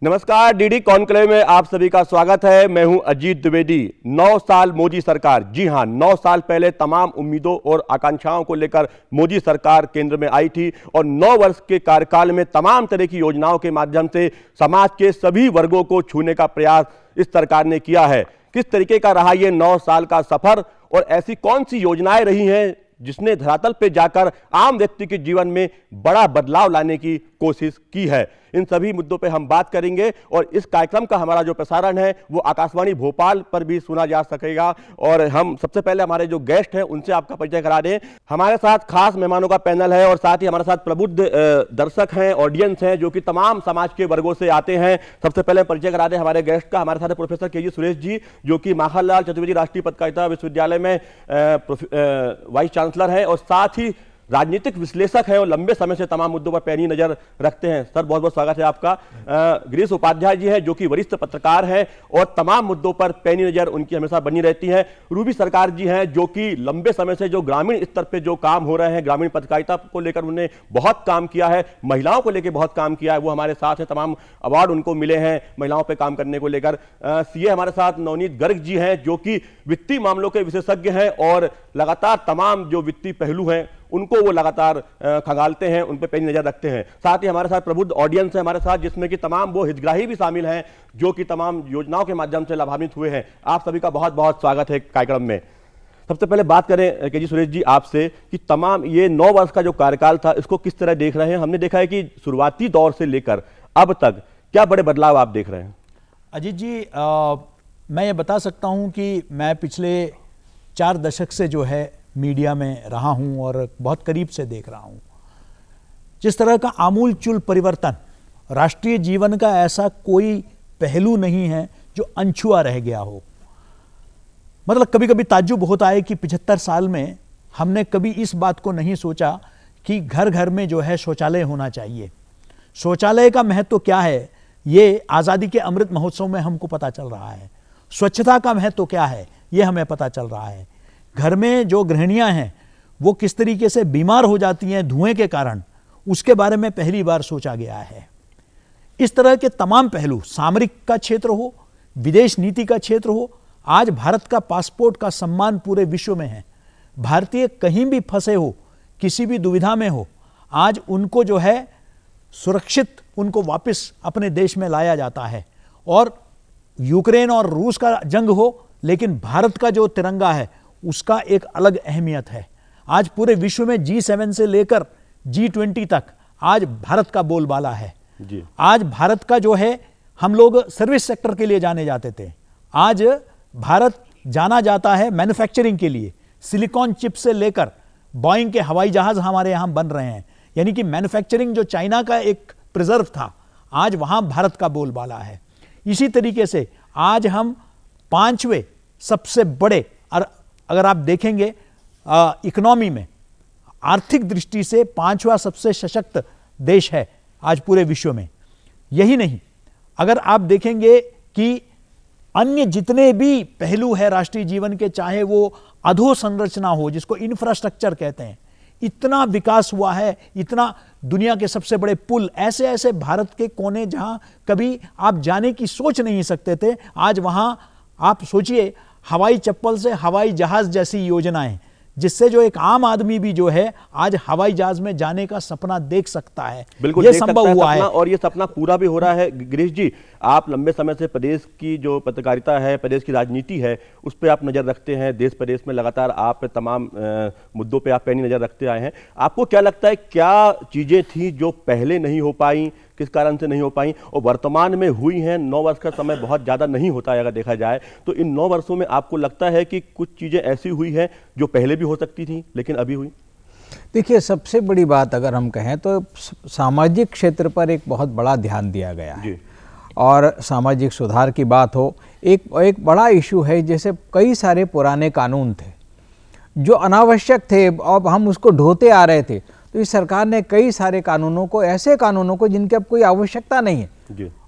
नमस्कार, DD conclave में आप सभी का स्वागत है। मैं हूं अजीत द्विवेदी। 9 साल मोदी सरकार, जी हां, 9 साल पहले तमाम उम्मीदों और आकांक्षाओं को लेकर मोदी सरकार केंद्र में आई थी और 9 वर्ष के कार्यकाल में तमाम तरह की योजनाओं के माध्यम से समाज के सभी वर्गों को छूने का प्रयास इस सरकार ने किया है। किस तरीके का रहा ये 9 साल का सफर और ऐसी कौन सी योजनाएं रही हैं जिसने धरातल पे जाकर आम व्यक्ति के जीवन में बड़ा बदलाव लाने की कोशिश की है, इन सभी मुद्दों पे हम बात करेंगे। और इस कार्यक्रम का हमारा जो प्रसारण है वो आकाशवाणी भोपाल पर भी सुना जा सकेगा। और हम सबसे पहले हमारे जो गेस्ट हैं उनसे आपका परिचय करा दें। हमारे साथ खास मेहमानों का पैनल है और साथ ही हमारे साथ प्रबुद्ध दर्शक हैं, ऑडियंस हैं, जो कि तमाम समाज के वर्गों से आते हैं। सबसे पहले परिचय करा दें हमारे गेस्ट का। हमारे साथ प्रोफेसर के जी सुरेश जी, जो कि माखनलाल चतुर्वेदी राष्ट्रीय पत्रकारिता विश्वविद्यालय में वाइस चांसलर है और साथ ही राजनीतिक विश्लेषक है और लंबे समय से तमाम मुद्दों पर पैनी नजर रखते हैं। सर, बहुत बहुत स्वागत है आपका। गिरीश उपाध्याय जी हैं, जो कि वरिष्ठ पत्रकार हैं और तमाम मुद्दों पर पैनी नजर उनकी हमेशा बनी रहती है। रूबी सरकार जी हैं, जो कि लंबे समय से जो ग्रामीण स्तर पे जो काम हो रहे हैं, ग्रामीण पत्रकारिता को लेकर उन्होंने बहुत काम किया है, महिलाओं को लेकर बहुत काम किया है, वो हमारे साथ है। तमाम अवार्ड उनको मिले हैं महिलाओं पर काम करने को लेकर। सीए हमारे साथ नवनीत गर्ग जी हैं, जो कि वित्तीय मामलों के विशेषज्ञ हैं और लगातार तमाम जो वित्तीय पहलू हैं उनको वो लगातार खंगालते हैं, उन पर पैनी नजर रखते हैं। साथ ही हमारे साथ प्रबुद्ध ऑडियंस है हमारे साथ, जिसमें कि तमाम वो हितग्राही भी शामिल हैं जो कि तमाम योजनाओं के माध्यम से लाभान्वित हुए हैं। आप सभी का बहुत बहुत स्वागत है कार्यक्रम में। सबसे पहले बात करें के जी सुरेश जी आपसे कि तमाम ये 9 वर्ष का जो कार्यकाल था, इसको किस तरह देख रहे हैं? हमने देखा है कि शुरुआती दौर से लेकर अब तक क्या बड़े बदलाव आप देख रहे हैं? अजीत जी, मैं ये बता सकता हूँ कि मैं पिछले 4 दशक से जो है मीडिया में रहा हूं और बहुत करीब से देख रहा हूं जिस तरह का आमूलचूल परिवर्तन। राष्ट्रीय जीवन का ऐसा कोई पहलू नहीं है जो अनछुआ रह गया हो। मतलब कभी कभी ताज्जुब होता है कि 75 साल में हमने कभी इस बात को नहीं सोचा कि घर घर में जो है शौचालय होना चाहिए। शौचालय का महत्व क्या है ये आज़ादी के अमृत महोत्सव में हमको पता चल रहा है। स्वच्छता का महत्व क्या है ये हमें पता चल रहा है। घर में जो गृहिणियां हैं वो किस तरीके से बीमार हो जाती हैं धुएं के कारण, उसके बारे में पहली बार सोचा गया है। इस तरह के तमाम पहलू, सामरिक का क्षेत्र हो, विदेश नीति का क्षेत्र हो, आज भारत का पासपोर्ट का सम्मान पूरे विश्व में है। भारतीय कहीं भी फंसे हो, किसी भी दुविधा में हो, आज उनको जो है सुरक्षित उनको वापस अपने देश में लाया जाता है। और यूक्रेन और रूस का जंग हो, लेकिन भारत का जो तिरंगा है उसका एक अलग अहमियत है। आज पूरे विश्व में G7 से लेकर G20 तक आज भारत का बोलबाला है जी। आज भारत का जो है, हम लोग सर्विस सेक्टर के लिए जाने जाते थे, आज भारत जाना जाता है मैन्युफैक्चरिंग के लिए। सिलिकॉन चिप से लेकर बोइंग के हवाई जहाज हमारे यहाँ बन रहे हैं। यानी कि मैन्युफैक्चरिंग जो चाइना का एक प्रिजर्व था, आज वहाँ भारत का बोलबाला है। इसी तरीके से आज हम 5वें सबसे बड़े, और अगर आप देखेंगे इकोनॉमी में, आर्थिक दृष्टि से 5वां सबसे सशक्त देश है आज पूरे विश्व में। यही नहीं, अगर आप देखेंगे कि अन्य जितने भी पहलू है राष्ट्रीय जीवन के, चाहे वो अधोसंरचना हो जिसको इंफ्रास्ट्रक्चर कहते हैं, इतना विकास हुआ है, इतना दुनिया के सबसे बड़े पुल, ऐसे ऐसे भारत के कोने जहां कभी आप जाने की सोच नहीं सकते थे, आज वहां आप सोचिए हवाई चप्पल से हवाई जहाज जैसी योजनाएं, जिससे जो एक आम आदमी भी जो है आज हवाई जहाज में जाने का सपना देख सकता है। बिल्कुल, ये संभव हुआ है और ये सपना पूरा भी हो रहा है। गिरीश जी, आप लंबे समय से प्रदेश की जो पत्रकारिता है, प्रदेश की राजनीति है, उस पर आप नजर रखते हैं। देश प्रदेश में लगातार आप तमाम मुद्दों पे आप पैनी नजर रखते आए हैं। आपको क्या लगता है, क्या चीजें थी जो पहले नहीं हो पाई, किस कारण से नहीं हो पाई और वर्तमान में हुई हैं? 9 वर्ष का समय बहुत ज़्यादा नहीं होता है अगर देखा जाए तो। इन 9 वर्षों में आपको लगता है कि कुछ चीज़ें ऐसी हुई हैं जो पहले भी हो सकती थी लेकिन अभी हुई? देखिए, सबसे बड़ी बात अगर हम कहें तो सामाजिक क्षेत्र पर एक बहुत बड़ा ध्यान दिया गया है और सामाजिक सुधार की बात हो। एक बड़ा इशू है, जैसे कई सारे पुराने कानून थे जो अनावश्यक थे, अब हम उसको ढोते आ रहे थे। तो इस सरकार ने कई सारे कानूनों को, ऐसे कानूनों को जिनकी अब कोई आवश्यकता नहीं है,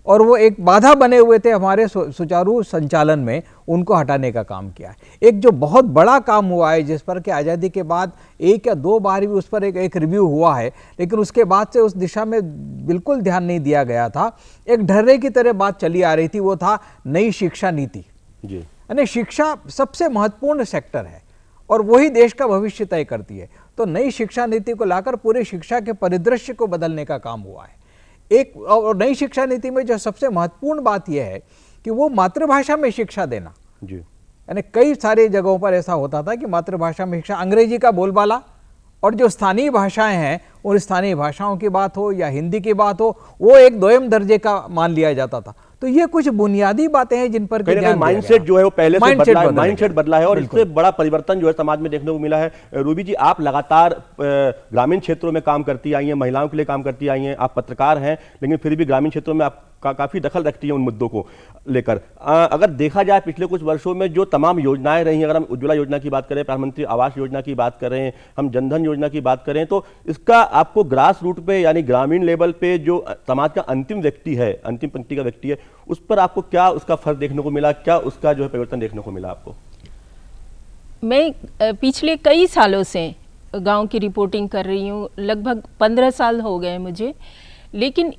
और वो एक बाधा बने हुए थे हमारे सुचारू संचालन में, उनको हटाने का काम किया है। एक जो बहुत बड़ा काम हुआ है, जिस पर कि आज़ादी के बाद 1 या 2 बार भी उस पर एक रिव्यू हुआ है, लेकिन उसके बाद से उस दिशा में बिल्कुल ध्यान नहीं दिया गया था। एक ढर्रे की तरह बात चली आ रही थी, वो था नई शिक्षा नीति। यानी शिक्षा सबसे महत्वपूर्ण सेक्टर है और वही देश का भविष्य तय करती है। तो नई शिक्षा नीति को लाकर पूरे शिक्षा के परिदृश्य को बदलने का काम हुआ है। एक और नई शिक्षा नीति में जो सबसे महत्वपूर्ण बात यह है कि वो मातृभाषा में शिक्षा देना। यानी कई सारी जगहों पर ऐसा होता था कि मातृभाषा में शिक्षा, अंग्रेजी का बोलबाला और जो स्थानीय भाषाएं हैं, उन स्थानीय भाषाओं की बात हो या हिंदी की बात हो, वो एक दोयम दर्जे का मान लिया जाता था। तो ये कुछ बुनियादी बातें हैं जिन पर माइंडसेट जो है वो पहले से बदला है, माइंडसेट बदला है और इससे बड़ा परिवर्तन जो है समाज में देखने को मिला है। रूबी जी, आप लगातार ग्रामीण क्षेत्रों में काम करती आई हैं, महिलाओं के लिए काम करती आई हैं, आप पत्रकार हैं, लेकिन फिर भी ग्रामीण क्षेत्रों में आप काफी दखल रखती हैं उन मुद्दों को लेकर। अगर देखा जाए पिछले कुछ वर्षों में जो तमाम योजनाएं रही हैं, अगर हम उज्ज्वला योजना की बात करें, प्रधानमंत्री आवास योजना की बात करें, हम जनधन योजना की बात करें, तो इसका आपको ग्रास रूट पे यानी ग्रामीण लेवल पे जो समाज का अंतिम व्यक्ति है, अंतिम पंक्ति का व्यक्ति है, उस पर आपको क्या उसका फर्क देखने को मिला, क्या उसका जो है परिवर्तन देखने को मिला आपको? मैं पिछले कई सालों से गांव की रिपोर्टिंग कर रही हूँ, लगभग 15 साल हो गए मुझे, लेकिन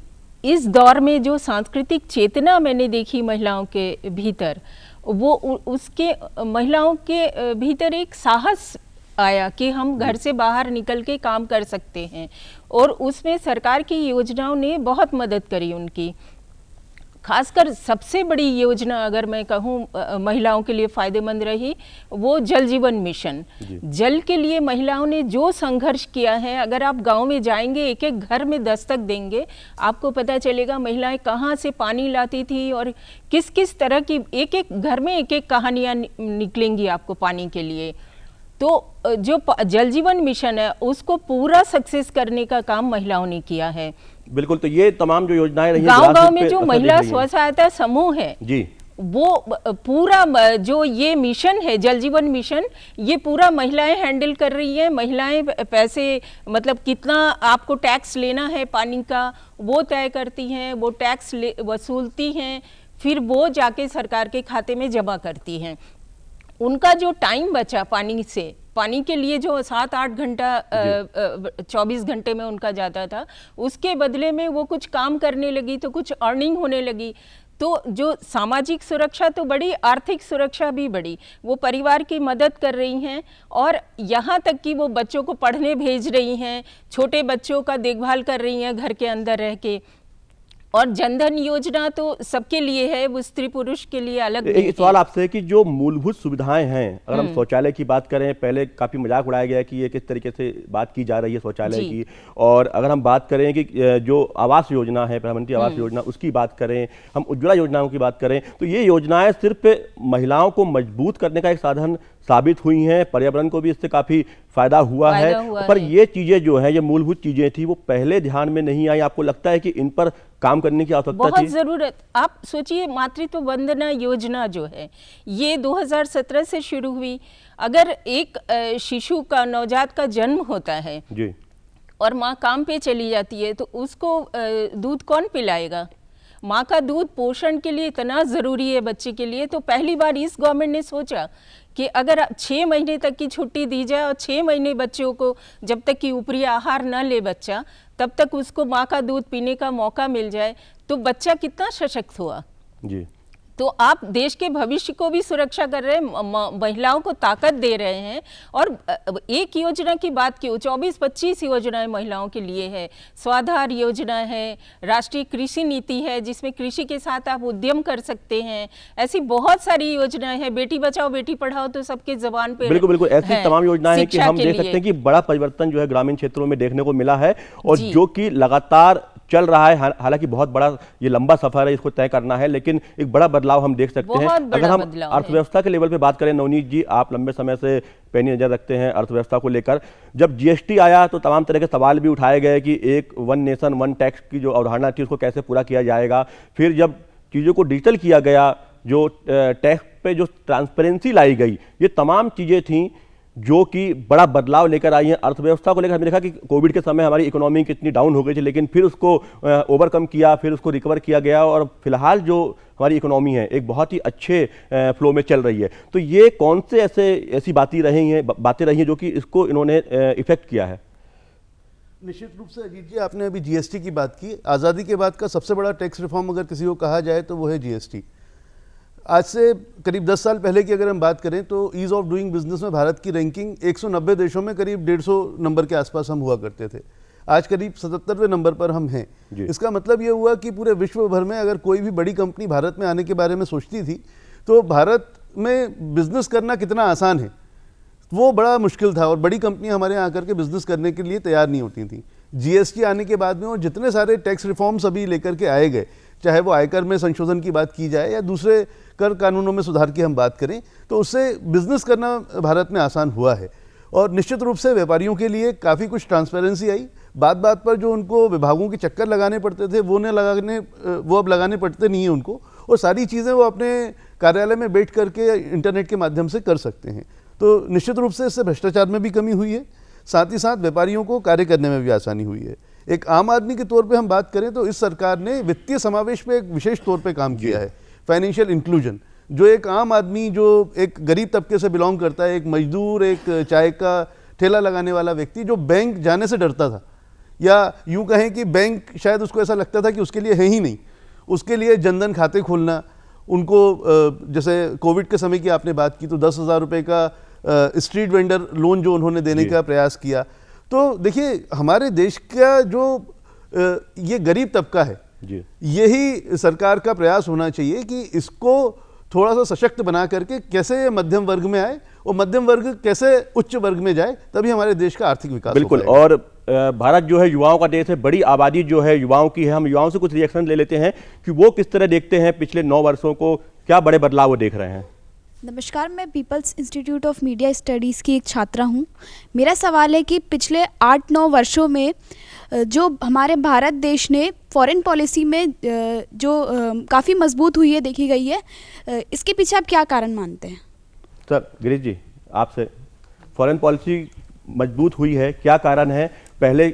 इस दौर में जो सांस्कृतिक चेतना मैंने देखी महिलाओं के भीतर, वो उसके महिलाओं के भीतर एक साहस आया कि हम घर से बाहर निकल के काम कर सकते हैं, और उसमें सरकार की योजनाओं ने बहुत मदद करी उनकी। खासकर सबसे बड़ी योजना अगर मैं कहूँ महिलाओं के लिए फ़ायदेमंद रही, वो जल जीवन मिशन। जल के लिए महिलाओं ने जो संघर्ष किया है, अगर आप गांव में जाएंगे, एक एक घर में दस्तक देंगे, आपको पता चलेगा महिलाएं कहाँ से पानी लाती थी और किस किस तरह की, एक एक घर में एक एक कहानियाँ निकलेंगी आपको पानी के लिए। तो जो जल जीवन मिशन है उसको पूरा सक्सेस करने का काम महिलाओं ने किया है। बिल्कुल, तो ये तमाम जो योजनाएं रही हैं गांव-गांव में जो महिला स्व सहायता समूह है जी, वो पूरा जो ये मिशन है जल जीवन मिशन, ये पूरा महिलाएं हैंडल कर रही हैं। महिलाएं पैसे, मतलब कितना आपको टैक्स लेना है पानी का, वो तय करती हैं, वो टैक्स वसूलती हैं, फिर वो जाके सरकार के खाते में जमा करती हैं। उनका जो टाइम बचा पानी से, पानी के लिए जो 7-8 घंटा 24 घंटे में उनका जाता था, उसके बदले में वो कुछ काम करने लगी तो कुछ अर्निंग होने लगी। तो जो सामाजिक सुरक्षा तो बड़ी, आर्थिक सुरक्षा भी बड़ी, वो परिवार की मदद कर रही हैं और यहाँ तक कि वो बच्चों को पढ़ने भेज रही हैं, छोटे बच्चों का देखभाल कर रही हैं घर के अंदर रह के। और जनधन योजना तो सबके लिए है, वो स्त्री पुरुष के लिए अलग नहीं है। एक सवाल आपसे कि जो मूलभूत सुविधाएं हैं, अगर हम शौचालय की बात करें, पहले काफी मजाक उड़ाया गया कि ये किस तरीके से बात की जा रही है शौचालय की, और अगर हम बात करें कि जो आवास योजना है, प्रधानमंत्री आवास योजना, उसकी बात करें, हम उज्ज्वला योजनाओं की बात करें, तो ये योजनाएं सिर्फ महिलाओं को मजबूत करने का एक साधन साबित हुई हैं, पर्यावरण को भी इससे काफी फायदा हुआ है, पर ये चीजें जो है, ये मूलभूत चीजें थी, वो पहले ध्यान में नहीं आई। आपको लगता है कि इन पर काम करने की आवश्यकता थी? बहुत जरूरत। आप सोचिए, मातृत्व वंदना योजना जो है ये 2017 से शुरू हुई। अगर एक शिशु का, नवजात का जन्म होता है जी, और माँ काम पे चली जाती है, तो उसको दूध कौन पिलाएगा? माँ का दूध पोषण के लिए इतना ज़रूरी है बच्चे के लिए। तो पहली बार इस गवर्नमेंट ने सोचा कि अगर 6 महीने तक की छुट्टी दी जाए और 6 महीने बच्चों को, जब तक कि ऊपरी आहार न ले बच्चा, तब तक उसको माँ का दूध पीने का मौका मिल जाए, तो बच्चा कितना सशक्त हुआ जी। तो आप देश के भविष्य को भी सुरक्षा कर रहे हैं, महिलाओं को ताकत दे रहे हैं। और एक योजना की बात की, 24-25 योजनाएं महिलाओं के लिए है। स्वाधार योजना है, राष्ट्रीय कृषि नीति है जिसमें कृषि के साथ आप उद्यम कर सकते हैं। ऐसी बहुत सारी योजनाएं हैं। बेटी बचाओ बेटी पढ़ाओ तो सबके जबान पे बिल्कुल बिल्कुल ऐसी तमाम योजनाएं हैं कि हम देख सकते हैं कि बड़ा परिवर्तन जो है ग्रामीण क्षेत्रों में देखने को मिला है, और जो कि लगातार चल रहा है। हालांकि बहुत बड़ा ये लंबा सफर है, इसको तय करना है, लेकिन एक बड़ा बदलाव हम देख सकते हैं। अगर हम अर्थव्यवस्था के लेवल पे बात करें, नवनीत जी, आप लंबे समय से पैनी नजर रखते हैं अर्थव्यवस्था को लेकर। जब जीएसटी आया तो तमाम तरह के सवाल भी उठाए गए कि एक वन नेशन वन टैक्स की जो अवधारणा थी उसको कैसे पूरा किया जाएगा। फिर जब चीज़ों को डिजिटल किया गया, जो टैक्स पे जो ट्रांसपेरेंसी लाई गई, ये तमाम चीज़ें थीं जो कि बड़ा बदलाव लेकर आई हैं अर्थव्यवस्था को लेकर। हमने देखा कि कोविड के समय हमारी इकोनॉमी कितनी डाउन हो गई थी, लेकिन फिर उसको ओवरकम किया, फिर उसको रिकवर किया गया और फिलहाल जो हमारी इकोनॉमी है एक बहुत ही अच्छे फ्लो में चल रही है। तो ये कौन से ऐसी बातें रही हैं जो कि इसको इन्होंने इफेक्ट किया है? निश्चित रूप से अजीत जी, आपने अभी जीएसटी की बात की। आज़ादी के बाद का सबसे बड़ा टैक्स रिफॉर्म अगर किसी को कहा जाए तो वो है जीएसटी। आज से करीब 10 साल पहले की अगर हम बात करें तो ईज़ ऑफ डूइंग बिजनेस में भारत की रैंकिंग 190 देशों में करीब 150 नंबर के आसपास हम हुआ करते थे। आज करीब 77वें नंबर पर हम हैं। इसका मतलब ये हुआ कि पूरे विश्व भर में अगर कोई भी बड़ी कंपनी भारत में आने के बारे में सोचती थी तो भारत में बिजनेस करना कितना आसान है वो बड़ा मुश्किल था, और बड़ी कंपनियां हमारे यहाँ आकर के बिजनेस करने के लिए तैयार नहीं होती थी। जीएसटी आने के बाद में और जितने सारे टैक्स रिफॉर्म्स अभी लेकर के आए गए, चाहे वो आयकर में संशोधन की बात की जाए या दूसरे कर कानूनों में सुधार की हम बात करें, तो उससे बिजनेस करना भारत में आसान हुआ है। और निश्चित रूप से व्यापारियों के लिए काफ़ी कुछ ट्रांसपेरेंसी आई। बात बात पर जो उनको विभागों के चक्कर लगाने पड़ते थे वो अब लगाने पड़ते नहीं हैं उनको, और सारी चीज़ें वो अपने कार्यालय में बैठ करके इंटरनेट के माध्यम से कर सकते हैं। तो निश्चित रूप से इससे भ्रष्टाचार में भी कमी हुई है, साथ ही साथ व्यापारियों को कार्य करने में भी आसानी हुई है। एक आम आदमी के तौर पे हम बात करें तो इस सरकार ने वित्तीय समावेश पे एक विशेष तौर पे काम किया है। फाइनेंशियल इंक्लूजन, जो एक आम आदमी जो एक गरीब तबके से बिलोंग करता है, एक मजदूर, एक चाय का ठेला लगाने वाला व्यक्ति जो बैंक जाने से डरता था, या यूं कहें कि बैंक शायद उसको ऐसा लगता था कि उसके लिए है ही नहीं, उसके लिए जनधन खाते खोलना, उनको जैसे कोविड के समय की आपने बात की तो 10,000 रुपये का स्ट्रीट वेंडर लोन जो उन्होंने देने का प्रयास किया। तो देखिए, हमारे देश का जो ये गरीब तबका है, यही सरकार का प्रयास होना चाहिए कि इसको थोड़ा सा सशक्त बना करके कैसे ये मध्यम वर्ग में आए और मध्यम वर्ग कैसे उच्च वर्ग में जाए, तभी हमारे देश का आर्थिक विकास बिल्कुल। और भारत जो है युवाओं का देश है, बड़ी आबादी जो है युवाओं की है। हम युवाओं से कुछ रिएक्शन ले लेते हैं कि वो किस तरह देखते हैं पिछले 9 वर्षों को, क्या बड़े बदलाव वो देख रहे हैं। नमस्कार, मैं people's institute of media studies की एक छात्रा हूँ। मेरा सवाल है कि पिछले 8-9 वर्षों में जो हमारे भारत देश ने फॉरेन पॉलिसी में जो काफ़ी मजबूत हुई है देखी गई है, इसके पीछे आप क्या कारण मानते हैं? सर गिरीश जी, आपसे, फॉरेन पॉलिसी मजबूत हुई है, क्या कारण है? पहले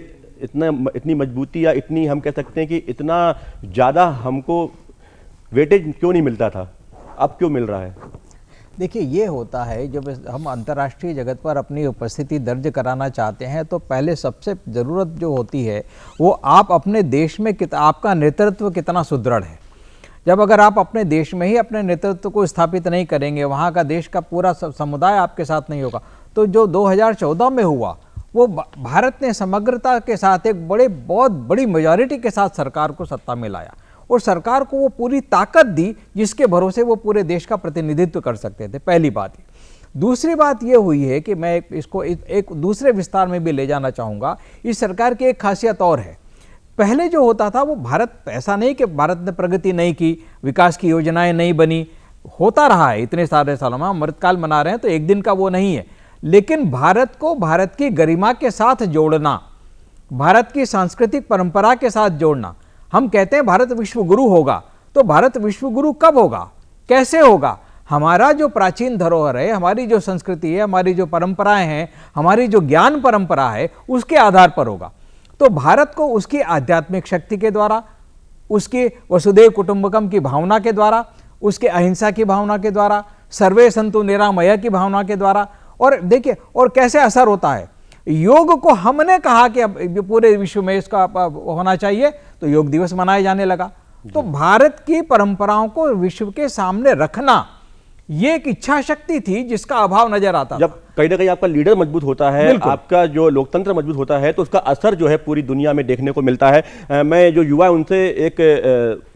इतनी मजबूती या इतनी हम कह सकते हैं कि इतना ज़्यादा हमको वेटेज क्यों नहीं मिलता था, अब क्यों मिल रहा है? देखिए, ये होता है जब हम अंतर्राष्ट्रीय जगत पर अपनी उपस्थिति दर्ज कराना चाहते हैं तो पहले सबसे ज़रूरत जो होती है वो आप अपने देश में आपका नेतृत्व कितना सुदृढ़ है। जब अगर आप अपने देश में ही अपने नेतृत्व को स्थापित नहीं करेंगे, वहाँ का देश का पूरा समुदाय आपके साथ नहीं होगा। तो जो 2014 में हुआ वो भारत ने समग्रता के साथ एक बहुत बड़ी मेजॉरिटी के साथ सरकार को सत्ता में लाया और सरकार को वो पूरी ताकत दी जिसके भरोसे वो पूरे देश का प्रतिनिधित्व कर सकते थे। पहली बात। दूसरी बात ये हुई है कि मैं इसको एक दूसरे विस्तार में भी ले जाना चाहूँगा। इस सरकार की एक खासियत और है। पहले जो होता था वो भारत, ऐसा नहीं कि भारत ने प्रगति नहीं की, विकास की योजनाएं नहीं बनी, होता रहा है इतने सारे सालों में। हम अमृतकाल मना रहे हैं तो एक दिन का वो नहीं है, लेकिन भारत को भारत की गरिमा के साथ जोड़ना, भारत की सांस्कृतिक परंपरा के साथ जोड़ना। हम कहते हैं भारत विश्व गुरु होगा, तो भारत विश्व गुरु कब होगा, कैसे होगा? हमारा जो प्राचीन धरोहर है, हमारी जो संस्कृति है, हमारी जो परंपराएं हैं, हमारी जो ज्ञान परंपरा है, उसके आधार पर होगा। तो भारत को उसकी आध्यात्मिक शक्ति के द्वारा, उसकी वसुधैव कुटुंबकम की भावना के द्वारा, उसके अहिंसा की भावना के द्वारा, सर्वे संतु निरामया की भावना के द्वारा, और देखिए और कैसे असर होता है। योग को हमने कहा कि अब पूरे विश्व में इसका होना चाहिए, तो योग दिवस मनाया जाने लगा। तो भारत की परंपराओं को विश्व के सामने रखना, ये एक इच्छा शक्ति थी जिसका अभाव नजर आता। जब कहीं ना कहीं आपका लीडर मजबूत होता है, आपका जो लोकतंत्र मजबूत होता है, तो उसका असर जो है पूरी दुनिया में देखने को मिलता है। मैं जो युवा उनसे एक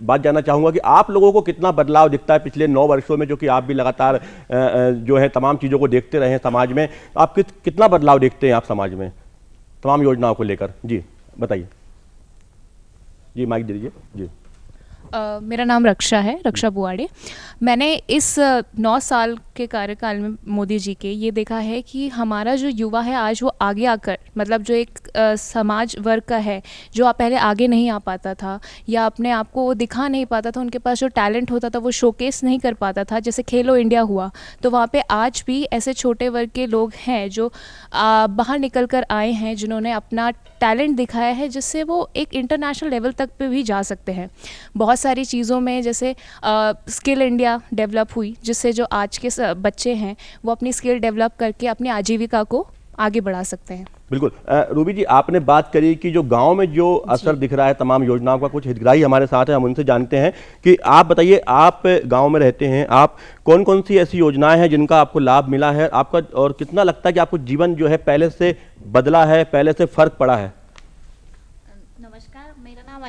बात जानना चाहूँगा कि आप लोगों को कितना बदलाव दिखता है पिछले 9 वर्षों में, जो कि आप भी लगातार जो है तमाम चीज़ों को देखते रहे हैं समाज में। आप कितना बदलाव देखते हैं आप समाज में तमाम योजनाओं को लेकर? जी बताइए। जी माइक दे दीजिए। जी मेरा नाम रक्षा है, रक्षा बुआड़े। मैंने इस 9 साल के कार्यकाल में मोदी जी के ये देखा है कि हमारा जो युवा है आज वो आगे आकर, मतलब जो एक समाज वर्ग का है जो पहले आगे नहीं आ पाता था या अपने आप को वो दिखा नहीं पाता था, उनके पास जो टैलेंट होता था वो शोकेस नहीं कर पाता था। जैसे खेलो इंडिया हुआ तो वहाँ पे आज भी ऐसे छोटे वर्ग के लोग हैं जो बाहर निकल कर आए हैं, जिन्होंने अपना टैलेंट दिखाया है, जिससे वो एक इंटरनेशनल लेवल तक पे भी जा सकते हैं। बहुत सारी चीज़ों में जैसे स्किल इंडिया डेवलप हुई, जिससे जो आज के बच्चे हैं वो अपनी स्किल डेवलप करके अपनी आजीविका को आगे बढ़ा सकते हैं। बिल्कुल। रूबी जी, आपने बात करी कि जो गांव में जो असर दिख रहा है तमाम योजनाओं का, कुछ हितग्राही हमारे साथ हैं, हम उनसे जानते हैं कि आप बताइए, आप गांव में रहते हैं, आप कौन कौन सी ऐसी योजनाएं हैं जिनका आपको लाभ मिला है आपका, और कितना लगता है कि आपको जीवन जो है पहले से बदला है, पहले से फर्क पड़ा है? नमस्कार, मेरा नाम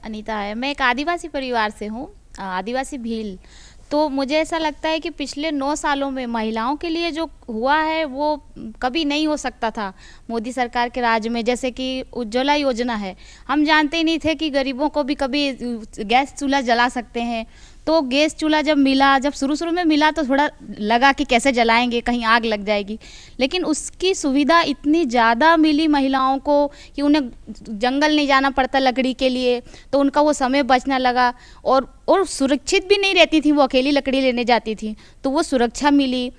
अनीता है। मैं एक आदिवासी परिवार से हूँ, आदिवासी भील। तो मुझे ऐसा लगता है कि पिछले 9 सालों में महिलाओं के लिए जो हुआ है वो कभी नहीं हो सकता था मोदी सरकार के राज में। जैसे कि उज्ज्वला योजना है, हम जानते ही नहीं थे कि गरीबों को भी कभी गैस चूल्हा जला सकते हैं। तो गैस चूल्हा जब मिला, जब शुरू में मिला तो थोड़ा लगा कि कैसे जलाएंगे, कहीं आग लग जाएगी, लेकिन उसकी सुविधा इतनी ज़्यादा मिली महिलाओं को कि उन्हें जंगल नहीं जाना पड़ता लकड़ी के लिए, तो उनका वो समय बचने लगा। और सुरक्षित भी नहीं रहती थी, वो अकेली लकड़ी लेने जाती थी तो वो सुरक्षा मिली।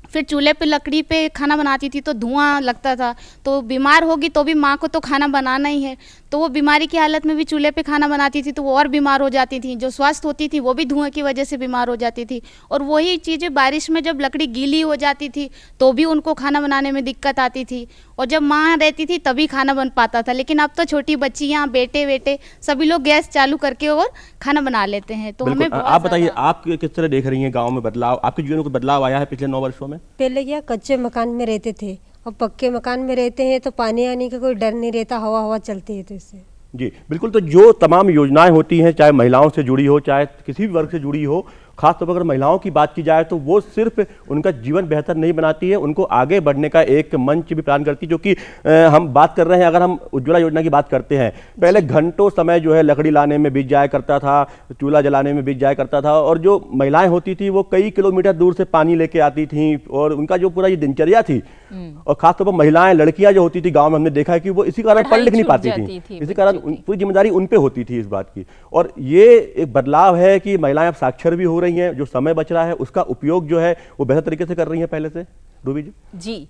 फिर चूल्हे पे लकड़ी पे खाना बनाती थी तो धुआं लगता था, तो बीमार होगी तो भी माँ को तो खाना बनाना ही है, तो वो बीमारी की हालत में भी चूल्हे पे खाना बनाती थी तो वो और बीमार हो जाती थी। जो स्वस्थ होती थी वो भी धुआं की वजह से बीमार हो जाती थी। और वही चीज़ें बारिश में जब लकड़ी गीली हो जाती थी तो भी उनको खाना बनाने में दिक्कत आती थी, और जब माँ रहती थी तभी खाना बन पाता था। लेकिन अब तो छोटी बच्चियाँ, बेटे सभी लोग गैस चालू करके और खाना बना लेते हैं। तो हमें आप बताइए, आप किस तरह देख रही हैं गाँव में बदलाव, आपके जीवन में कोई बदलाव आया है पिछले 9 वर्षों में? पहले क्या कच्चे मकान में रहते थे, अब पक्के मकान में रहते हैं तो पानी आने का कोई डर नहीं रहता, हवा चलती है तो इससे। जी बिल्कुल। तो जो तमाम योजनाएं होती हैं, चाहे महिलाओं से जुड़ी हो, चाहे किसी भी वर्ग से जुड़ी हो, खासतौर पर अगर महिलाओं की बात की जाए तो वो सिर्फ उनका जीवन बेहतर नहीं बनाती है, उनको आगे बढ़ने का एक मंच भी प्रदान करती है। जो कि हम बात कर रहे हैं, अगर हम उज्ज्वला योजना की बात करते हैं, पहले घंटों समय जो है लकड़ी लाने में बीत जाया करता था, चूल्हा जलाने में बीत जाया करता था, और जो महिलाएं होती थी वो कई किलोमीटर दूर से पानी लेके आती थी, और उनका जो पूरा ये दिनचर्या थी, और खासतौर पर महिलाएं, लड़कियां जो होती थी गाँव में, हमने देखा है कि वो इसी कारण पढ़ लिख नहीं पाती थी, इसी कारण पूरी जिम्मेदारी उन पे होती थी इस बात की। और ये एक बदलाव है कि महिलाएं अब साक्षर भी हो रही हैं, जो समय बच रहा है उसका उपयोग जो है वो बेहतर तरीके से कर रही हैं पहले से। रूबी जी,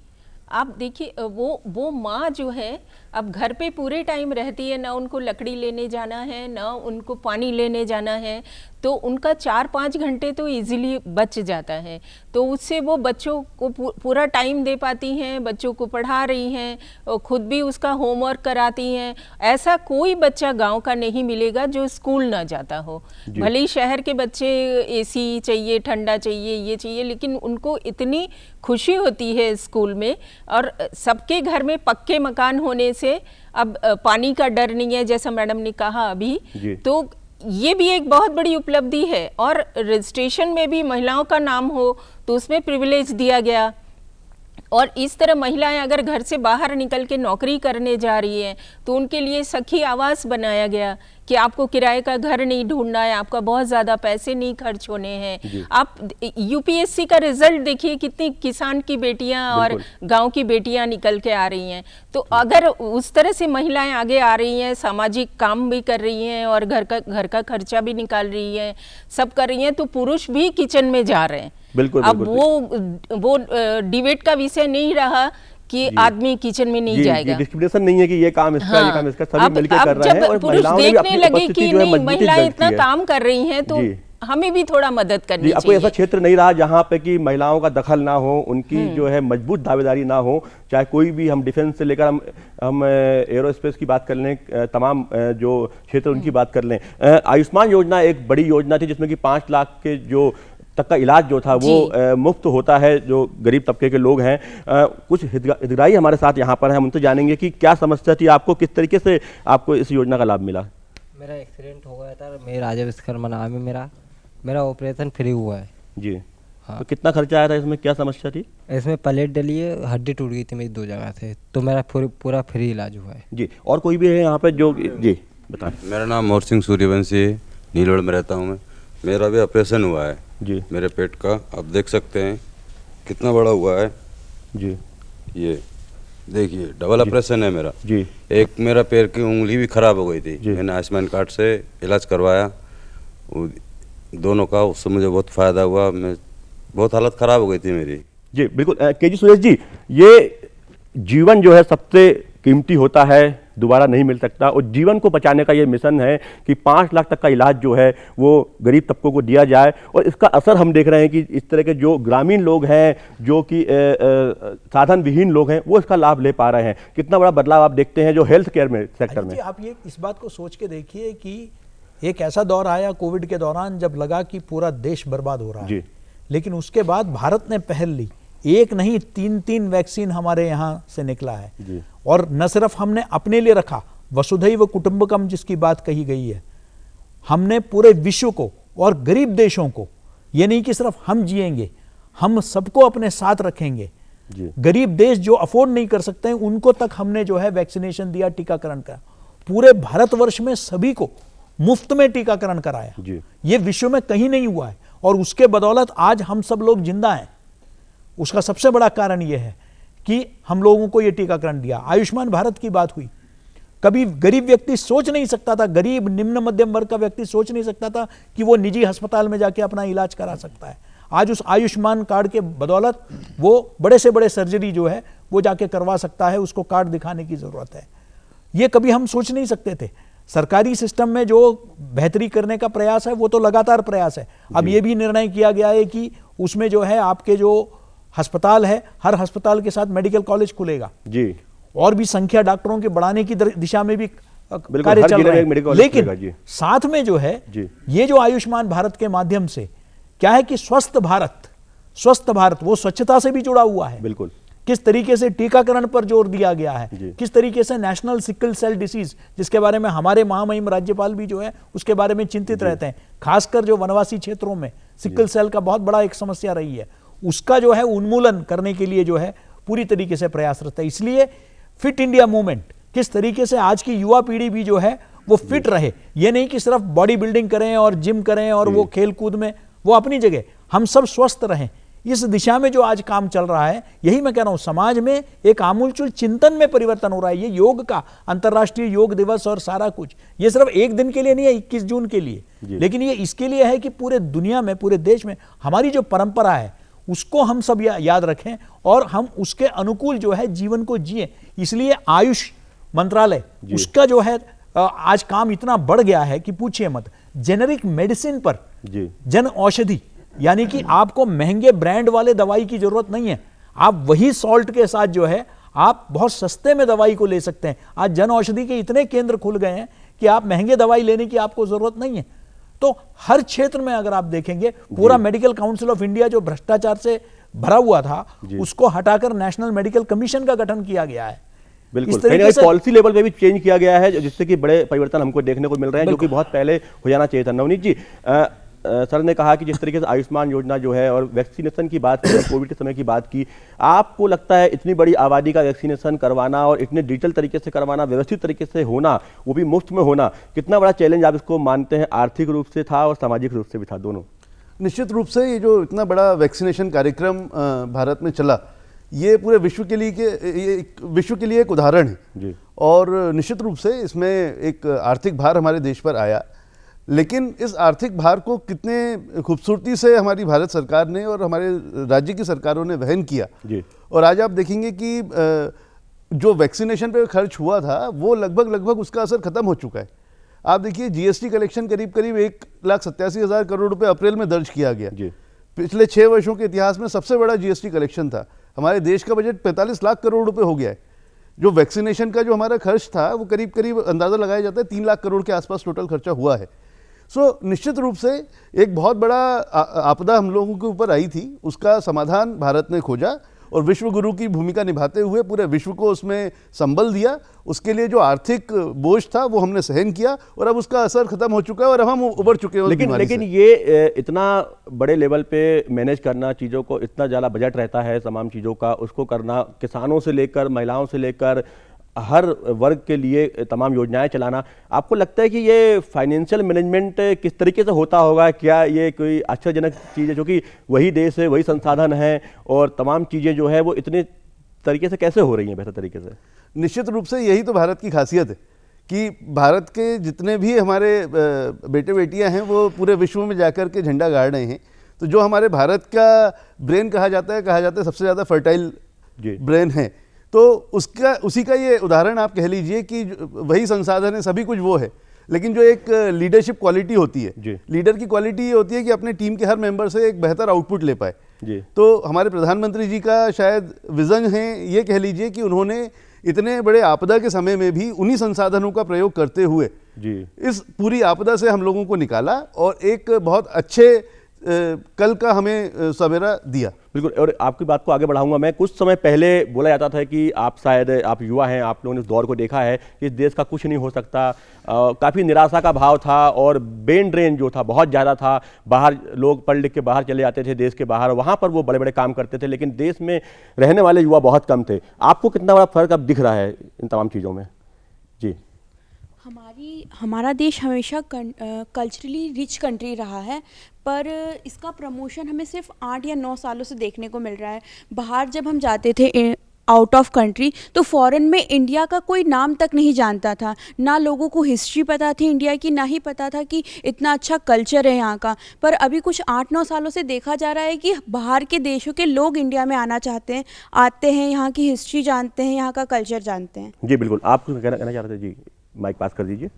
आप देखिए, वो माँ जो है अब घर पे पूरे टाइम रहती है, ना उनको लकड़ी लेने जाना है, ना उनको पानी लेने जाना है, तो उनका 4-5 घंटे तो इजीली बच जाता है। तो उससे वो बच्चों को पूरा टाइम दे पाती हैं, बच्चों को पढ़ा रही हैं, और खुद भी उसका होमवर्क कराती हैं। ऐसा कोई बच्चा गांव का नहीं मिलेगा जो स्कूल ना जाता हो। भले ही शहर के बच्चे एसी चाहिए, ठंडा चाहिए, ये चाहिए, लेकिन उनको इतनी खुशी होती है स्कूल में। और सबके घर में पक्के मकान होने से अब पानी का डर नहीं है, जैसा मैडम ने कहा अभी, तो ये भी एक बहुत बड़ी उपलब्धि है। और रजिस्ट्रेशन में भी महिलाओं का नाम हो तो उसमें प्रिविलेज दिया गया। और इस तरह महिलाएं अगर घर से बाहर निकल के नौकरी करने जा रही हैं तो उनके लिए सखी आवास बनाया गया कि आपको किराए का घर नहीं ढूंढना है, आपका बहुत ज़्यादा पैसे नहीं खर्च होने हैं। आप यूपीएससी का रिजल्ट देखिए, कितनी किसान की बेटियां और गांव की बेटियां निकल के आ रही हैं। तो अगर उस तरह से महिलाएं आगे आ रही हैं, सामाजिक काम भी कर रही हैं और घर का खर्चा भी निकाल रही हैं, सब कर रही हैं, तो पुरुष भी किचन में जा रहे हैं। बिल्कुल, अब वो डिबेट का विषय नहीं रहा कि आदमी किचन में नहीं जाएगा। डिस्क्रिमिनेशन नहीं है कि ये काम इसका, ये काम इसका, सभी मिलकर कर रहे हैं। और पुरुष देखने लगे कि नहीं, महिलाएं इतना काम कर रही हैं तो हमें भी थोड़ा मदद करनी चाहिए। आपको ऐसा क्षेत्र नहीं रहा जहाँ पे कि महिलाओं का दखल ना हो, उनकी जो है मजबूत दावेदारी ना हो, चाहे कोई भी, हम डिफेंस से लेकर हम एरोस्पेस की बात कर लें, तमाम जो क्षेत्र उनकी बात कर लें। आयुष्मान योजना एक बड़ी योजना थी जिसमें कि 5 लाख के जो तक का इलाज जो था वो मुफ्त होता है जो गरीब तबके के लोग हैं। कुछ हितग्राही हमारे साथ यहाँ पर हैं, हम उनसे जानेंगे कि क्या समस्या थी आपको, किस तरीके से आपको इस योजना का लाभ मिला। मेरा एक्सीडेंट हो गया था, मैं राजा विश्वकर्मा नाम है मेरा ऑपरेशन फ्री हुआ है जी। हाँ। तो कितना खर्चा आया था इसमें, क्या समस्या थी? इसमें प्लेट डली है, हड्डी टूट गई थी मेरी 2 जगह से, तो मेरा पूरा फ्री इलाज हुआ है जी। और कोई भी है यहाँ पे जो, जी बताएं। मेरा नाम मोर सिंह सूर्यवंशी है, नीलोड़ में रहता हूँ मैं। मेरा भी ऑपरेशन हुआ है जी मेरे पेट का, आप देख सकते हैं कितना बड़ा हुआ है जी। ये देखिए, डबल ऑपरेशन है मेरा जी। एक मेरा पैर की उंगली भी खराब हो गई थी, मैंने आयुष्मान कार्ड से इलाज करवाया दोनों का, उससे मुझे बहुत फ़ायदा हुआ। मैं बहुत हालत ख़राब हो गई थी मेरी। जी बिल्कुल। केजी सुरेश जी, ये जीवन जो है सबसे कीमती होता है, दोबारा नहीं मिल सकता, और जीवन को बचाने का ये मिशन है कि 5 लाख तक का इलाज जो है वो गरीब तबकों को दिया जाए। और इसका असर हम देख रहे हैं कि इस तरह के जो ग्रामीण लोग हैं, जो कि साधन विहीन लोग हैं, वो इसका लाभ ले पा रहे हैं। कितना बड़ा बदलाव आप देखते हैं जो हेल्थ केयर में सेक्टर में। आप ये इस बात को सोच के देखिए कि एक ऐसा दौर आया कोविड के दौरान जब लगा कि पूरा देश बर्बाद हो रहा है, लेकिन उसके बाद भारत ने पहल ली, एक नहीं 3-3 वैक्सीन हमारे यहाँ से निकला है जी। और न सिर्फ हमने अपने लिए रखा, वसुधैव कुटुंबकम जिसकी बात कही गई है, हमने पूरे विश्व को और गरीब देशों को, ये नहीं कि सिर्फ हम जिएंगे, हम सबको अपने साथ रखेंगे जी। गरीब देश जो अफोर्ड नहीं कर सकते हैं उनको तक हमने जो है वैक्सीनेशन दिया, टीकाकरण का। पूरे भारतवर्ष में सभी को मुफ्त में टीकाकरण कराया जी। ये विश्व में कहीं नहीं हुआ है, और उसके बदौलत आज हम सब लोग जिंदा हैं। उसका सबसे बड़ा कारण यह है कि हम लोगों को यह टीकाकरण दिया। आयुष्मान भारत की बात हुई, कभी गरीब व्यक्ति सोच नहीं सकता था, गरीब निम्न मध्यम वर्ग का व्यक्ति सोच नहीं सकता था कि वो निजी अस्पताल में जाके अपना इलाज करा सकता है। आज उस आयुष्मान कार्ड के बदौलत वो बड़े से बड़े सर्जरी जो है वो जाके करवा सकता है, उसको कार्ड दिखाने की जरूरत है। ये कभी हम सोच नहीं सकते थे। सरकारी सिस्टम में जो बेहतरी करने का प्रयास है वो तो लगातार प्रयास है। अब ये भी निर्णय किया गया है कि उसमें जो है आपके जो अस्पताल है, हर अस्पताल के साथ मेडिकल कॉलेज खुलेगा जी, और भी संख्या डॉक्टरों के बढ़ाने की दिशा में भी कार्य चल रहा है। लेकिन साथ में जो है ये जो आयुष्मान भारत के माध्यम से क्या है कि स्वस्थ भारत वो स्वच्छता से भी जुड़ा हुआ है। बिल्कुल। किस तरीके से टीकाकरण पर जोर दिया गया है, किस तरीके से नेशनल सिकल सेल डिसीज, जिसके बारे में हमारे महामहिम राज्यपाल भी जो है उसके बारे में चिंतित रहते हैं, खासकर जो वनवासी क्षेत्रों में सिकल सेल का बहुत बड़ा एक समस्या रही है, उसका जो है उन्मूलन करने के लिए जो है पूरी तरीके से प्रयासरत है। इसलिए फिट इंडिया मूवमेंट, किस तरीके से आज की युवा पीढ़ी भी जो है वो फिट रहे, ये नहीं कि सिर्फ बॉडी बिल्डिंग करें और जिम करें और वो खेल कूद में, वो अपनी जगह, हम सब स्वस्थ रहें, इस दिशा में जो आज काम चल रहा है, यही मैं कह रहा हूं, समाज में एक आमूलचूल चिंतन में परिवर्तन हो रहा है। ये योग का अंतर्राष्ट्रीय योग दिवस और सारा कुछ, ये सिर्फ एक दिन के लिए नहीं है, 21 जून के लिए, लेकिन ये इसके लिए है कि पूरे दुनिया में, पूरे देश में हमारी जो परंपरा है उसको हम सब याद रखें और हम उसके अनुकूल जो है जीवन को जिए। इसलिए आयुष मंत्रालय, उसका जो है आज काम इतना बढ़ गया है कि पूछिए मत। जेनेरिक मेडिसिन पर जन औषधि, यानी कि आपको महंगे ब्रांड वाले दवाई की जरूरत नहीं है, आप वही सॉल्ट के साथ जो है आप बहुत सस्ते में दवाई को ले सकते हैं। आज जन औषधि के इतने केंद्र खुल गए हैं कि आप महंगे दवाई लेने की आपको जरूरत नहीं है। तो हर क्षेत्र में अगर आप देखेंगे, पूरा मेडिकल काउंसिल ऑफ इंडिया जो भ्रष्टाचार से भरा हुआ था उसको हटाकर नेशनल मेडिकल कमीशन का गठन किया गया है। बिल्कुल, पॉलिसी लेवल पे भी चेंज किया गया है, जिससे कि बड़े परिवर्तन हमको देखने को मिल रहे हैं, जो कि बहुत पहले हो जाना चाहिए था। नवनीत जी, सर ने कहा कि जिस तरीके से आयुष्मान योजना जो है और वैक्सीनेशन की बात की, कोविड के समय की बात की, आपको लगता है इतनी बड़ी आबादी का वैक्सीनेशन करवाना और इतने डिजिटल तरीके से करवाना, व्यवस्थित तरीके से होना, वो भी मुफ्त में होना, कितना बड़ा चैलेंज आप इसको मानते हैं? आर्थिक रूप से था और सामाजिक रूप से भी था, दोनों। निश्चित रूप से ये जो इतना बड़ा वैक्सीनेशन कार्यक्रम भारत में चला, ये पूरे विश्व के लिए एक उदाहरण है जी। और निश्चित रूप से इसमें एक आर्थिक भार हमारे देश पर आया, लेकिन इस आर्थिक भार को कितने खूबसूरती से हमारी भारत सरकार ने और हमारे राज्य की सरकारों ने वहन किया जी। और आज आप देखेंगे कि जो वैक्सीनेशन पे खर्च हुआ था वो लगभग उसका असर खत्म हो चुका है। आप देखिए, जीएसटी कलेक्शन करीब 1,87,000 करोड़ रुपए अप्रैल में दर्ज किया गया जी। पिछले 6 वर्षों के इतिहास में सबसे बड़ा जीएसटी कलेक्शन था। हमारे देश का बजट 45 लाख करोड़ रुपए हो गया है। जो वैक्सीनेशन का जो हमारा खर्च था वो करीब अंदाजा लगाया जाता है 3 लाख करोड़ के आसपास टोटल खर्चा हुआ है। निश्चित रूप से एक बहुत बड़ा आपदा हम लोगों के ऊपर आई थी, उसका समाधान भारत ने खोजा और विश्व गुरु की भूमिका निभाते हुए पूरे विश्व को उसमें संबल दिया। उसके लिए जो आर्थिक बोझ था वो हमने सहन किया और अब उसका असर खत्म हो चुका है और अब हम उबर चुके हैं। लेकिन ये इतना बड़े लेवल पे मैनेज करना, चीज़ों को, इतना ज़्यादा बजट रहता है तमाम चीज़ों का, उसको करना, किसानों से लेकर महिलाओं से लेकर हर वर्ग के लिए तमाम योजनाएं चलाना, आपको लगता है कि ये फाइनेंशियल मैनेजमेंट किस तरीके से होता होगा? क्या ये कोई आश्चर्यजनक चीज़ है, जो कि वही देश है, वही संसाधन है और तमाम चीज़ें जो है वो इतने तरीके से कैसे हो रही हैं, बेहतर तरीके से? निश्चित रूप से यही तो भारत की खासियत है कि भारत के जितने भी हमारे बेटे बेटियां हैं वो पूरे विश्व में जाकर के झंडा गाड़ रहे हैं। तो जो हमारे भारत का ब्रेन कहा जाता है सबसे ज़्यादा फर्टाइल ब्रेन है, तो उसी का ये उदाहरण आप कह लीजिए कि वही संसाधन है, सभी कुछ वो है, लेकिन जो एक लीडरशिप क्वालिटी होती है, लीडर की क्वालिटी ये होती है कि अपने टीम के हर मेंबर से एक बेहतर आउटपुट ले पाए। तो हमारे प्रधानमंत्री जी का शायद विजन है, ये कह लीजिए कि उन्होंने इतने बड़े आपदा के समय में भी उन्हीं संसाधनों का प्रयोग करते हुए इस पूरी आपदा से हम लोगों को निकाला और एक बहुत अच्छे कल का हमें सवेरा दिया। बिल्कुल, और आपकी बात को आगे बढ़ाऊंगा मैं। कुछ समय पहले बोला जाता था कि आप युवा हैं, आप लोगों ने उस दौर को देखा है कि इस देश का कुछ नहीं हो सकता, काफ़ी निराशा का भाव था और ब्रेन ड्रेन जो था बहुत ज़्यादा था। बाहर लोग पढ़ लिख के बाहर चले जाते थे, देश के बाहर, वहाँ पर वो बड़े बड़े काम करते थे, लेकिन देश में रहने वाले युवा बहुत कम थे। आपको कितना बड़ा फर्क अब दिख रहा है इन तमाम चीज़ों में? जी, हमारा देश हमेशा कल्चरली रिच कंट्री रहा है, पर इसका प्रमोशन हमें सिर्फ 8 या 9 सालों से देखने को मिल रहा है। बाहर जब हम जाते थे आउट ऑफ कंट्री, तो फॉरेन में इंडिया का कोई नाम तक नहीं जानता था, ना लोगों को हिस्ट्री पता थी इंडिया की, ना ही पता था कि इतना अच्छा कल्चर है यहाँ का। पर अभी कुछ 8-9 सालों से देखा जा रहा है कि बाहर के देशों के लोग इंडिया में आना चाहते हैं, आते हैं, यहाँ की हिस्ट्री जानते हैं, यहाँ का कल्चर जानते हैं। जी बिल्कुल, आप कुछ कहना चाह रहे थे? जी, माइक पास कर दीजिए।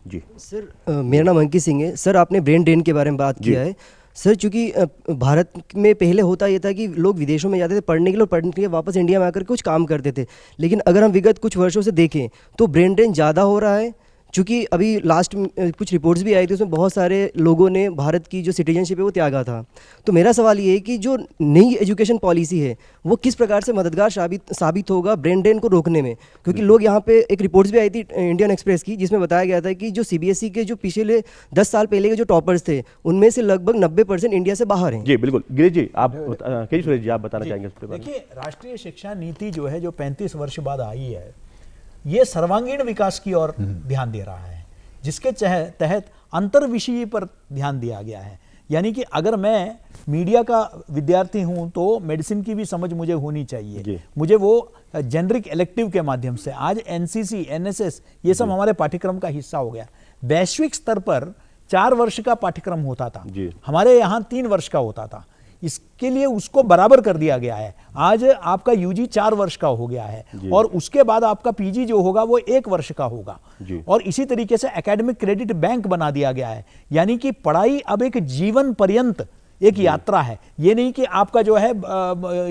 जी सर, मेरा नाम अंकित सिंह है। सर, आपने ब्रेन ड्रेन के बारे में बात किया है। सर, चूँकि भारत में पहले होता ये था कि लोग विदेशों में जाते थे पढ़ने के लिए, और पढ़ने के लिए वापस इंडिया में आकर कुछ काम करते थे, लेकिन अगर हम विगत कुछ वर्षों से देखें तो ब्रेन ड्रेन ज़्यादा हो रहा है। चूँकि अभी लास्ट कुछ रिपोर्ट्स भी आई थी, उसमें बहुत सारे लोगों ने भारत की जो सिटीजनशिप है वो त्यागा था। तो मेरा सवाल ये है कि जो नई एजुकेशन पॉलिसी है वो किस प्रकार से मददगार साबित होगा ब्रेन ड्रेन को रोकने में? क्योंकि लोग यहाँ पे एक रिपोर्ट्स भी आई थी इंडियन एक्सप्रेस की, जिसमें बताया गया था कि जो CBSE के जो पिछले 10 साल पहले के जो टॉपर्स थे उनमें से लगभग 90% इंडिया से बाहर हैं। जी बिल्कुल, गिरीश जी आप सुरेश जी आप बताना चाहेंगे इस पर? देखिए, राष्ट्रीय शिक्षा नीति जो है, जो 35 वर्ष बाद आई है, ये सर्वांगीण विकास की ओर ध्यान दे रहा है, जिसके तहत अंतर विषय पर ध्यान दिया गया है। यानी कि अगर मैं मीडिया का विद्यार्थी हूं तो मेडिसिन की भी समझ मुझे होनी चाहिए, मुझे वो जेनरिक इलेक्टिव के माध्यम से, आज NCC NSS ये सब हमारे पाठ्यक्रम का हिस्सा हो गया। वैश्विक स्तर पर 4 वर्ष का पाठ्यक्रम होता था, हमारे यहाँ 3 वर्ष का होता था। इसके लिए उसको बराबर कर दिया गया है। आज आपका UG 4 वर्ष का हो गया है और उसके बाद आपका PG जो होगा वो 1 वर्ष का होगा। और इसी तरीके से एकेडमिक क्रेडिट बैंक बना दिया गया है, यानी कि पढ़ाई अब एक जीवन पर्यंत एक यात्रा है। ये नहीं कि आपका जो है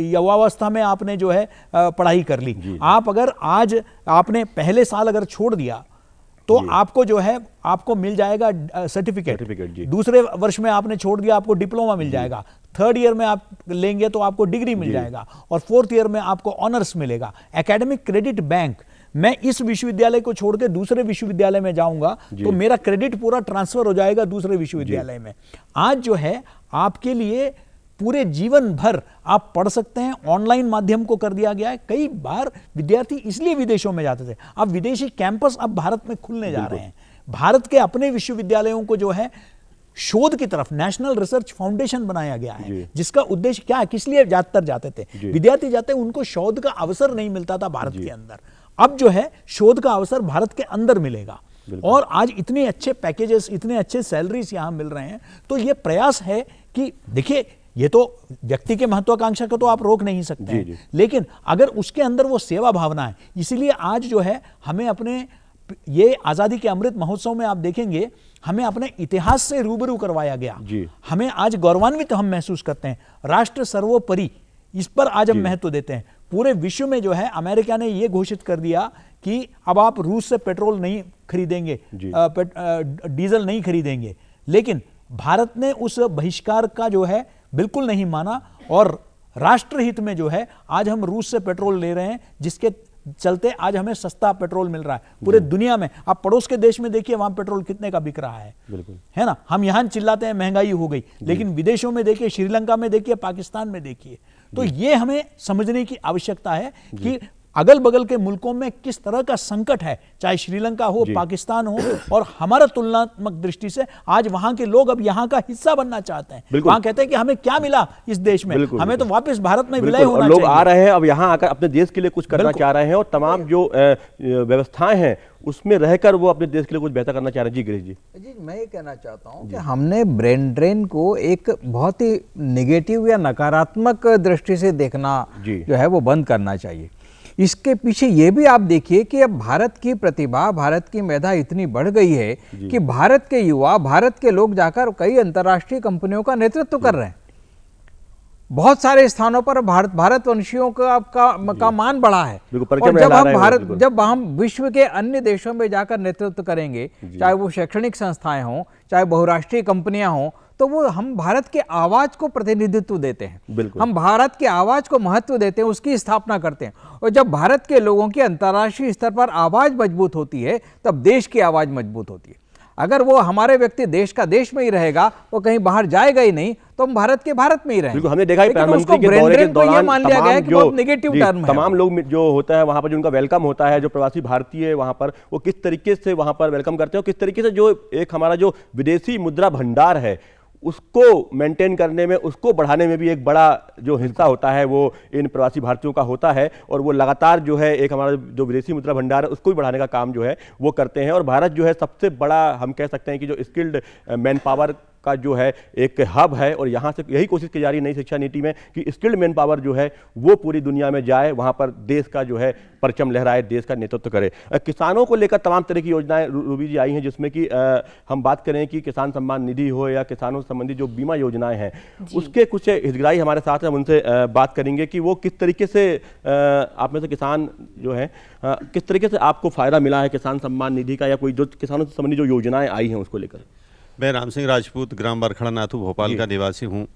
युवावस्था में आपने जो है पढ़ाई कर ली, आप अगर आज आपने पहले साल अगर छोड़ दिया तो आपको जो है आपको मिल जाएगा सर्टिफिकेट। दूसरे वर्ष में आपने छोड़ दिया, आपको डिप्लोमा मिल जाएगा। 3rd ईयर में आप लेंगे तो आपको डिग्री मिल जाएगा और 4th ईयर में आपको ऑनर्स मिलेगा। एकेडमिक क्रेडिट बैंक, मैं इस विश्वविद्यालय को छोड़ के दूसरे विश्वविद्यालय में जाऊंगा तो मेरा क्रेडिट पूरा ट्रांसफर हो जाएगा दूसरे विश्वविद्यालय में। आज जो है आपके लिए पूरे जीवन भर आप पढ़ सकते हैं, ऑनलाइन माध्यम को कर दिया गया है। कई बार विद्यार्थी इसलिए विदेशों में जाते थे, अब विदेशी कैंपस अब भारत में खुलने जा रहे हैं। भारत के अपने विश्वविद्यालयों को जो है शोध की तरफ नेशनल रिसर्च फाउंडेशन बनाया गया है, जिसका उद्देश्य क्या है, किस लिए ज्यादातर जाते थे विद्यार्थी जाते, उनको शोध का अवसर नहीं मिलता था भारत के अंदर। अब जो है शोध का अवसर भारत के अंदर मिलेगा और आज इतने अच्छे पैकेजेस, इतने अच्छे सैलरीज यहां मिल रहे हैं। तो ये प्रयास है कि देखिए, ये तो व्यक्ति के महत्वाकांक्षा को तो आप रोक नहीं सकते हैं, लेकिन अगर उसके अंदर वो सेवा भावना है, इसीलिए आज जो है हमें अपने ये आजादी के अमृत महोत्सव में आप देखेंगे हमें अपने इतिहास से रूबरू करवाया गया। हमें आज गौरवान्वित हम महसूस करते हैं, राष्ट्र सर्वोपरि, इस पर आज हम महत्व देते हैं। पूरे विश्व में जो है अमेरिका ने ये घोषित कर दिया कि अब आप रूस से पेट्रोल नहीं खरीदेंगे, डीजल नहीं खरीदेंगे, लेकिन भारत ने उस बहिष्कार का जो है बिल्कुल नहीं माना और राष्ट्रहित में जो है आज हम रूस से पेट्रोल ले रहे हैं, जिसके चलते आज हमें सस्ता पेट्रोल मिल रहा है पूरे दुनिया में। आप पड़ोस के देश में देखिए वहां पेट्रोल कितने का बिक रहा है, है ना। हम यहां चिल्लाते हैं महंगाई हो गई, लेकिन विदेशों में देखिए, श्रीलंका में देखिए, पाकिस्तान में देखिए। तो ये हमें समझने की आवश्यकता है कि अगल बगल के मुल्कों में किस तरह का संकट है, चाहे श्रीलंका हो, पाकिस्तान हो, और हमारा तुलनात्मक दृष्टि से आज वहां के लोग अब यहाँ का हिस्सा बनना चाहते हैं। वहां कहते हैं कि हमें क्या मिला इस देश में, हमें तो वापस भारत में विलय होना लोग चाहिए। आ रहे हैं अब यहाँ आकर अपने देश के लिए कुछ करना चाह रहे हैं और तमाम जो व्यवस्थाएं हैं उसमें रहकर वो अपने देश के लिए कुछ बेहतर करना चाह रहे हैं। जी गिरीश जी, मैं ये कहना चाहता हूँ कि हमने ब्रेन ड्रेन को एक बहुत ही नेगेटिव या नकारात्मक दृष्टि से देखना जो है वो बंद करना चाहिए। इसके पीछे ये भी आप देखिए कि अब भारत की प्रतिभा, भारत की मेधा इतनी बढ़ गई है कि भारत के युवा, भारत के लोग जाकर कई अंतर्राष्ट्रीय कंपनियों का नेतृत्व कर रहे हैं। बहुत सारे स्थानों पर भारतवंशियों का मान बढ़ा है। और जब हम विश्व के अन्य देशों में जाकर नेतृत्व करेंगे, चाहे वो शैक्षणिक संस्थाएं हों, चाहे बहुराष्ट्रीय कंपनियां हों, तो वो हम भारत के आवाज को प्रतिनिधित्व देते हैं, हम भारत के आवाज को महत्व देते हैं, उसकी स्थापना करते हैं। और जब भारत के लोगों की अंतर्राष्ट्रीय स्तर पर आवाज मजबूत होती है तब देश की आवाज मजबूत होती है। अगर वो हमारे व्यक्ति देश का देश में ही रहेगा, वो कहीं बाहर जाएगा ही नहीं, तो हम भारत के भारत में ही रहेंगे। हमने देखा है प्रधानमंत्री के दौरे के दौरान मान लिया गया है कि बहुत नेगेटिव टर्म है। तमाम लोग जो होता है वहां पर, जो उनका वेलकम होता है, जो प्रवासी भारतीय वहां पर, वो किस तरीके से वहां पर वेलकम करते हैं, किस तरीके से जो एक हमारा जो विदेशी मुद्रा भंडार है उसको मेंटेन करने में, उसको बढ़ाने में भी एक बड़ा जो हिस्सा होता है वो इन प्रवासी भारतीयों का होता है। और वो लगातार जो है एक हमारा जो विदेशी मुद्रा भंडार है उसको भी बढ़ाने का काम जो है वो करते हैं। और भारत जो है सबसे बड़ा, हम कह सकते हैं कि जो स्किल्ड मैन पावर का जो है एक हब है, और यहाँ से यही कोशिश की जा रही है नई शिक्षा नीति में कि स्किल्ड मैन पावर जो है वो पूरी दुनिया में जाए, वहाँ पर देश का जो है परचम लहराए, देश का नेतृत्व करे। किसानों को लेकर तमाम तरह की योजनाएं रूबी जी आई हैं, जिसमें कि हम बात करें कि किसान सम्मान निधि हो या किसानों से संबंधित जो बीमा योजनाएं हैं उसके कुछ हितग्राही हमारे साथ हैं, हम उनसे बात करेंगे कि वो किस तरीके से, आप में से किसान जो है किस तरीके से आपको फायदा मिला है किसान सम्मान निधि का, या कोई जो किसानों से संबंधित जो योजनाएं आई हैं उसको लेकर। मैं राम सिंह राजपूत, ग्राम बरखड़ा नाथू, भोपाल का निवासी हूँ।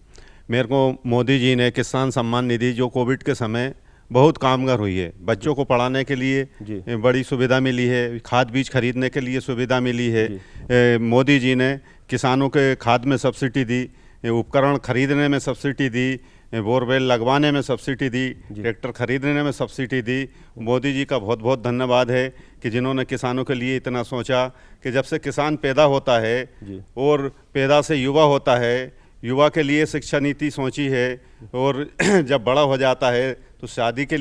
मेरे को मोदी जी ने किसान सम्मान निधि जो कोविड के समय बहुत कामगार हुई है, बच्चों को पढ़ाने के लिए बड़ी सुविधा मिली है, खाद बीज खरीदने के लिए सुविधा मिली है। मोदी जी ने किसानों के खाद में सब्सिडी दी, उपकरण खरीदने में सब्सिडी दी, बोरवेल लगवाने में सब्सिडी दी, ट्रैक्टर खरीदने में सब्सिडी दी। मोदी जी का बहुत बहुत धन्यवाद है कि जिन्होंने किसानों के लिए इतना सोचा कि जब से किसान पैदा होता है और पैदा से युवा होता है, युवा के लिए शिक्षा नीति सोची है, और जब बड़ा हो जाता है तो शादी के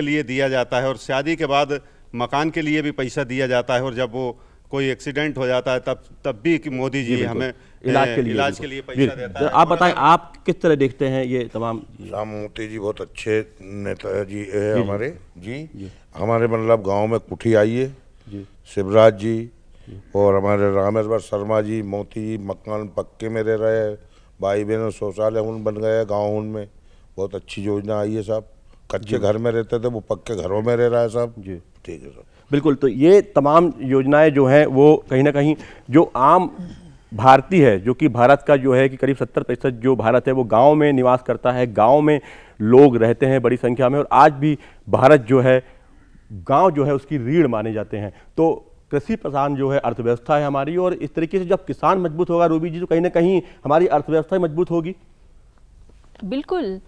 लिए दिया जाता है, और शादी के बाद मकान के लिए भी पैसा दिया जाता है, और जब वो कोई एक्सीडेंट हो जाता है तब भी कि मोदी जी हमें इलाज के लिए पैसा देता है। आप बताएं, आप किस तरह देखते हैं ये तमाम? राम मोदी जी बहुत अच्छे नेता जी है हमारे जी। हमारे मतलब गांव में कुठी आई है जी, शिवराज जी और हमारे रामेश्वर शर्मा जी, मोती जी मकान पक्के में रह रहे हैं, भाई बहनों शौचालय उन बन गए गाँव उनमें, बहुत अच्छी योजना आई है साहब। कच्चे घर में रहते थे वो पक्के घरों में रह रहा है साहब जी। ठीक है साहब, बिल्कुल। तो ये तमाम योजनाएं जो हैं वो कहीं ना कहीं जो आम भारतीय है, जो कि भारत का जो है कि करीब 70% जो भारत है वो गांव में निवास करता है, गांव में लोग रहते हैं बड़ी संख्या में, और आज भी भारत जो है गांव जो है उसकी रीढ़ माने जाते हैं। तो कृषि प्रधान जो है अर्थव्यवस्था है हमारी, और इस तरीके से जब किसान मजबूत होगा रूबी जी, तो कहीं ना कहीं हमारी अर्थव्यवस्था मजबूत होगी। बिल्कुल।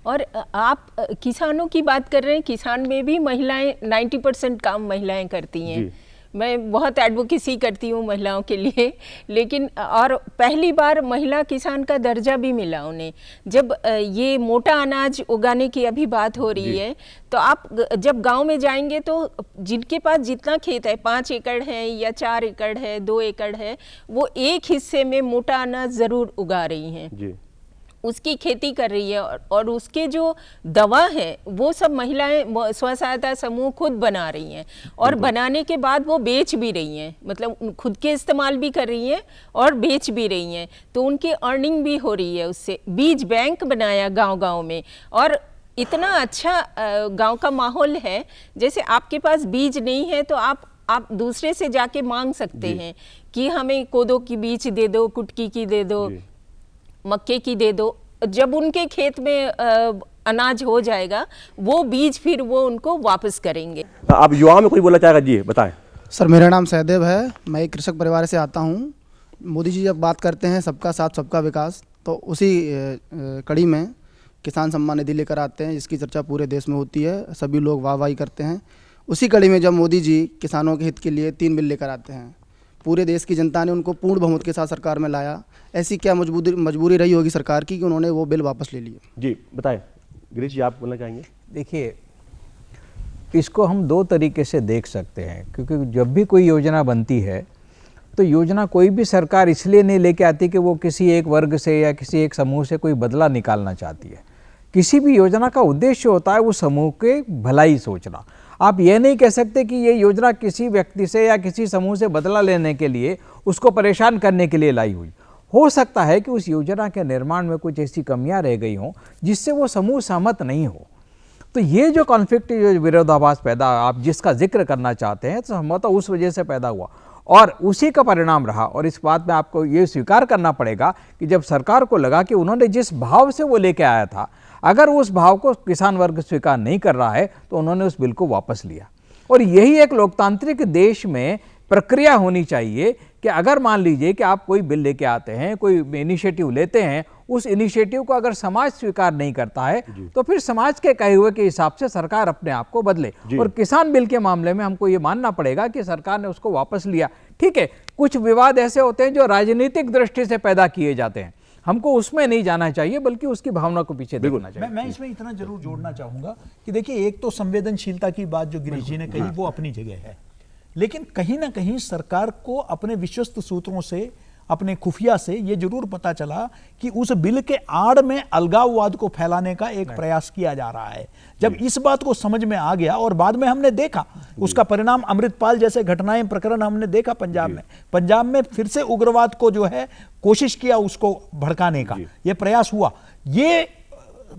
और आप किसानों की बात कर रहे हैं, किसान में भी महिलाएं 90% काम महिलाएं करती हैं। मैं बहुत एडवोकेसी करती हूँ महिलाओं के लिए, लेकिन और पहली बार महिला किसान का दर्जा भी मिला उन्हें। जब ये मोटा अनाज उगाने की अभी बात हो रही है, तो आप जब गांव में जाएंगे तो जिनके पास जितना खेत है, 5 एकड़ है या 4 एकड़ है, 2 एकड़ है, वो एक हिस्से में मोटा अनाज ज़रूर उगा रही हैं, उसकी खेती कर रही है, और उसके जो दवा है वो सब महिलाएं स्व सहायता समूह खुद बना रही हैं, और बनाने के बाद वो बेच भी रही हैं, मतलब खुद के इस्तेमाल भी कर रही हैं और बेच भी रही हैं, तो उनकी अर्निंग भी हो रही है उससे। बीज बैंक बनाया गांव-गांव में, और इतना अच्छा गांव का माहौल है, जैसे आपके पास बीज नहीं है तो आप दूसरे से जाके मांग सकते हैं कि हमें कोदो की बीज दे दो, कुटकी की दे दो, मक्के की दे दो। जब उनके खेत में अनाज हो जाएगा वो बीज फिर वो उनको वापस करेंगे। अब युवाओं में कोई बोलना चाहेगा? जी बताएं। सर मेरा नाम सहदेव है, मैं एक कृषक परिवार से आता हूँ। मोदी जी जब बात करते हैं सबका साथ सबका विकास, तो उसी कड़ी में किसान सम्मान निधि लेकर आते हैं, जिसकी चर्चा पूरे देश में होती है, सभी लोग वाहवाही करते हैं। उसी कड़ी में जब मोदी जी किसानों के हित के लिए 3 बिल लेकर आते हैं, पूरे देश की जनता ने उनको पूर्ण बहुमत के साथ सरकार में लाया, ऐसी क्या मजबूरी रही होगी सरकार की कि उन्होंने वो बिल वापस ले लिए? जी बताएं गिरीश जी, आप बोलना चाहेंगे? देखिए, इसको हम 2 तरीके से देख सकते हैं, क्योंकि जब भी कोई योजना बनती है तो योजना कोई भी सरकार इसलिए नहीं लेके आती कि वो किसी एक वर्ग से या किसी एक समूह से कोई बदला निकालना चाहती है। किसी भी योजना का उद्देश्य होता है वो समूह के भलाई सोचना। आप ये नहीं कह सकते कि ये योजना किसी व्यक्ति से या किसी समूह से बदला लेने के लिए, उसको परेशान करने के लिए लाई हुई। हो सकता है कि उस योजना के निर्माण में कुछ ऐसी कमियां रह गई हों जिससे वो समूह सहमत नहीं हो। तो ये जो कॉन्फ्लिक्ट, जो विरोधाभास पैदा आप जिसका जिक्र करना चाहते हैं, तो संभवतः उस वजह से पैदा हुआ और उसी का परिणाम रहा। और इस बात में आपको ये स्वीकार करना पड़ेगा कि जब सरकार को लगा कि उन्होंने जिस भाव से वो लेके आया था, अगर उस भाव को किसान वर्ग स्वीकार नहीं कर रहा है, तो उन्होंने उस बिल को वापस लिया। और यही एक लोकतांत्रिक देश में प्रक्रिया होनी चाहिए कि अगर मान लीजिए कि आप कोई बिल लेके आते हैं, कोई इनिशिएटिव लेते हैं, उस इनिशिएटिव को अगर समाज स्वीकार नहीं करता है तो फिर समाज के कहे हुए के हिसाब से सरकार अपने आप को बदले। और किसान बिल के मामले में हमको ये मानना पड़ेगा कि सरकार ने उसको वापस लिया। ठीक है, कुछ विवाद ऐसे होते हैं जो राजनीतिक दृष्टि से पैदा किए जाते हैं, हमको उसमें नहीं जाना चाहिए, बल्कि उसकी भावना को पीछे देखना चाहिए। मैं इसमें इतना जरूर जोड़ना चाहूंगा कि देखिए, एक तो संवेदनशीलता की बात जो गिरीश जी ने कही वो अपनी जगह है, लेकिन कहीं ना कहीं सरकार को अपने विश्वस्त सूत्रों से, अपने खुफिया से ये जरूर पता चला कि उस बिल के आड़ में अलगाववाद को फैलाने का एक प्रयास किया जा रहा है। जब इस बात को समझ में आ गया और बाद में हमने देखा उसका परिणाम, अमृतपाल जैसे घटनाएं, प्रकरण हमने देखा पंजाब में फिर से उग्रवाद को जो है कोशिश किया उसको भड़काने का ये प्रयास हुआ। ये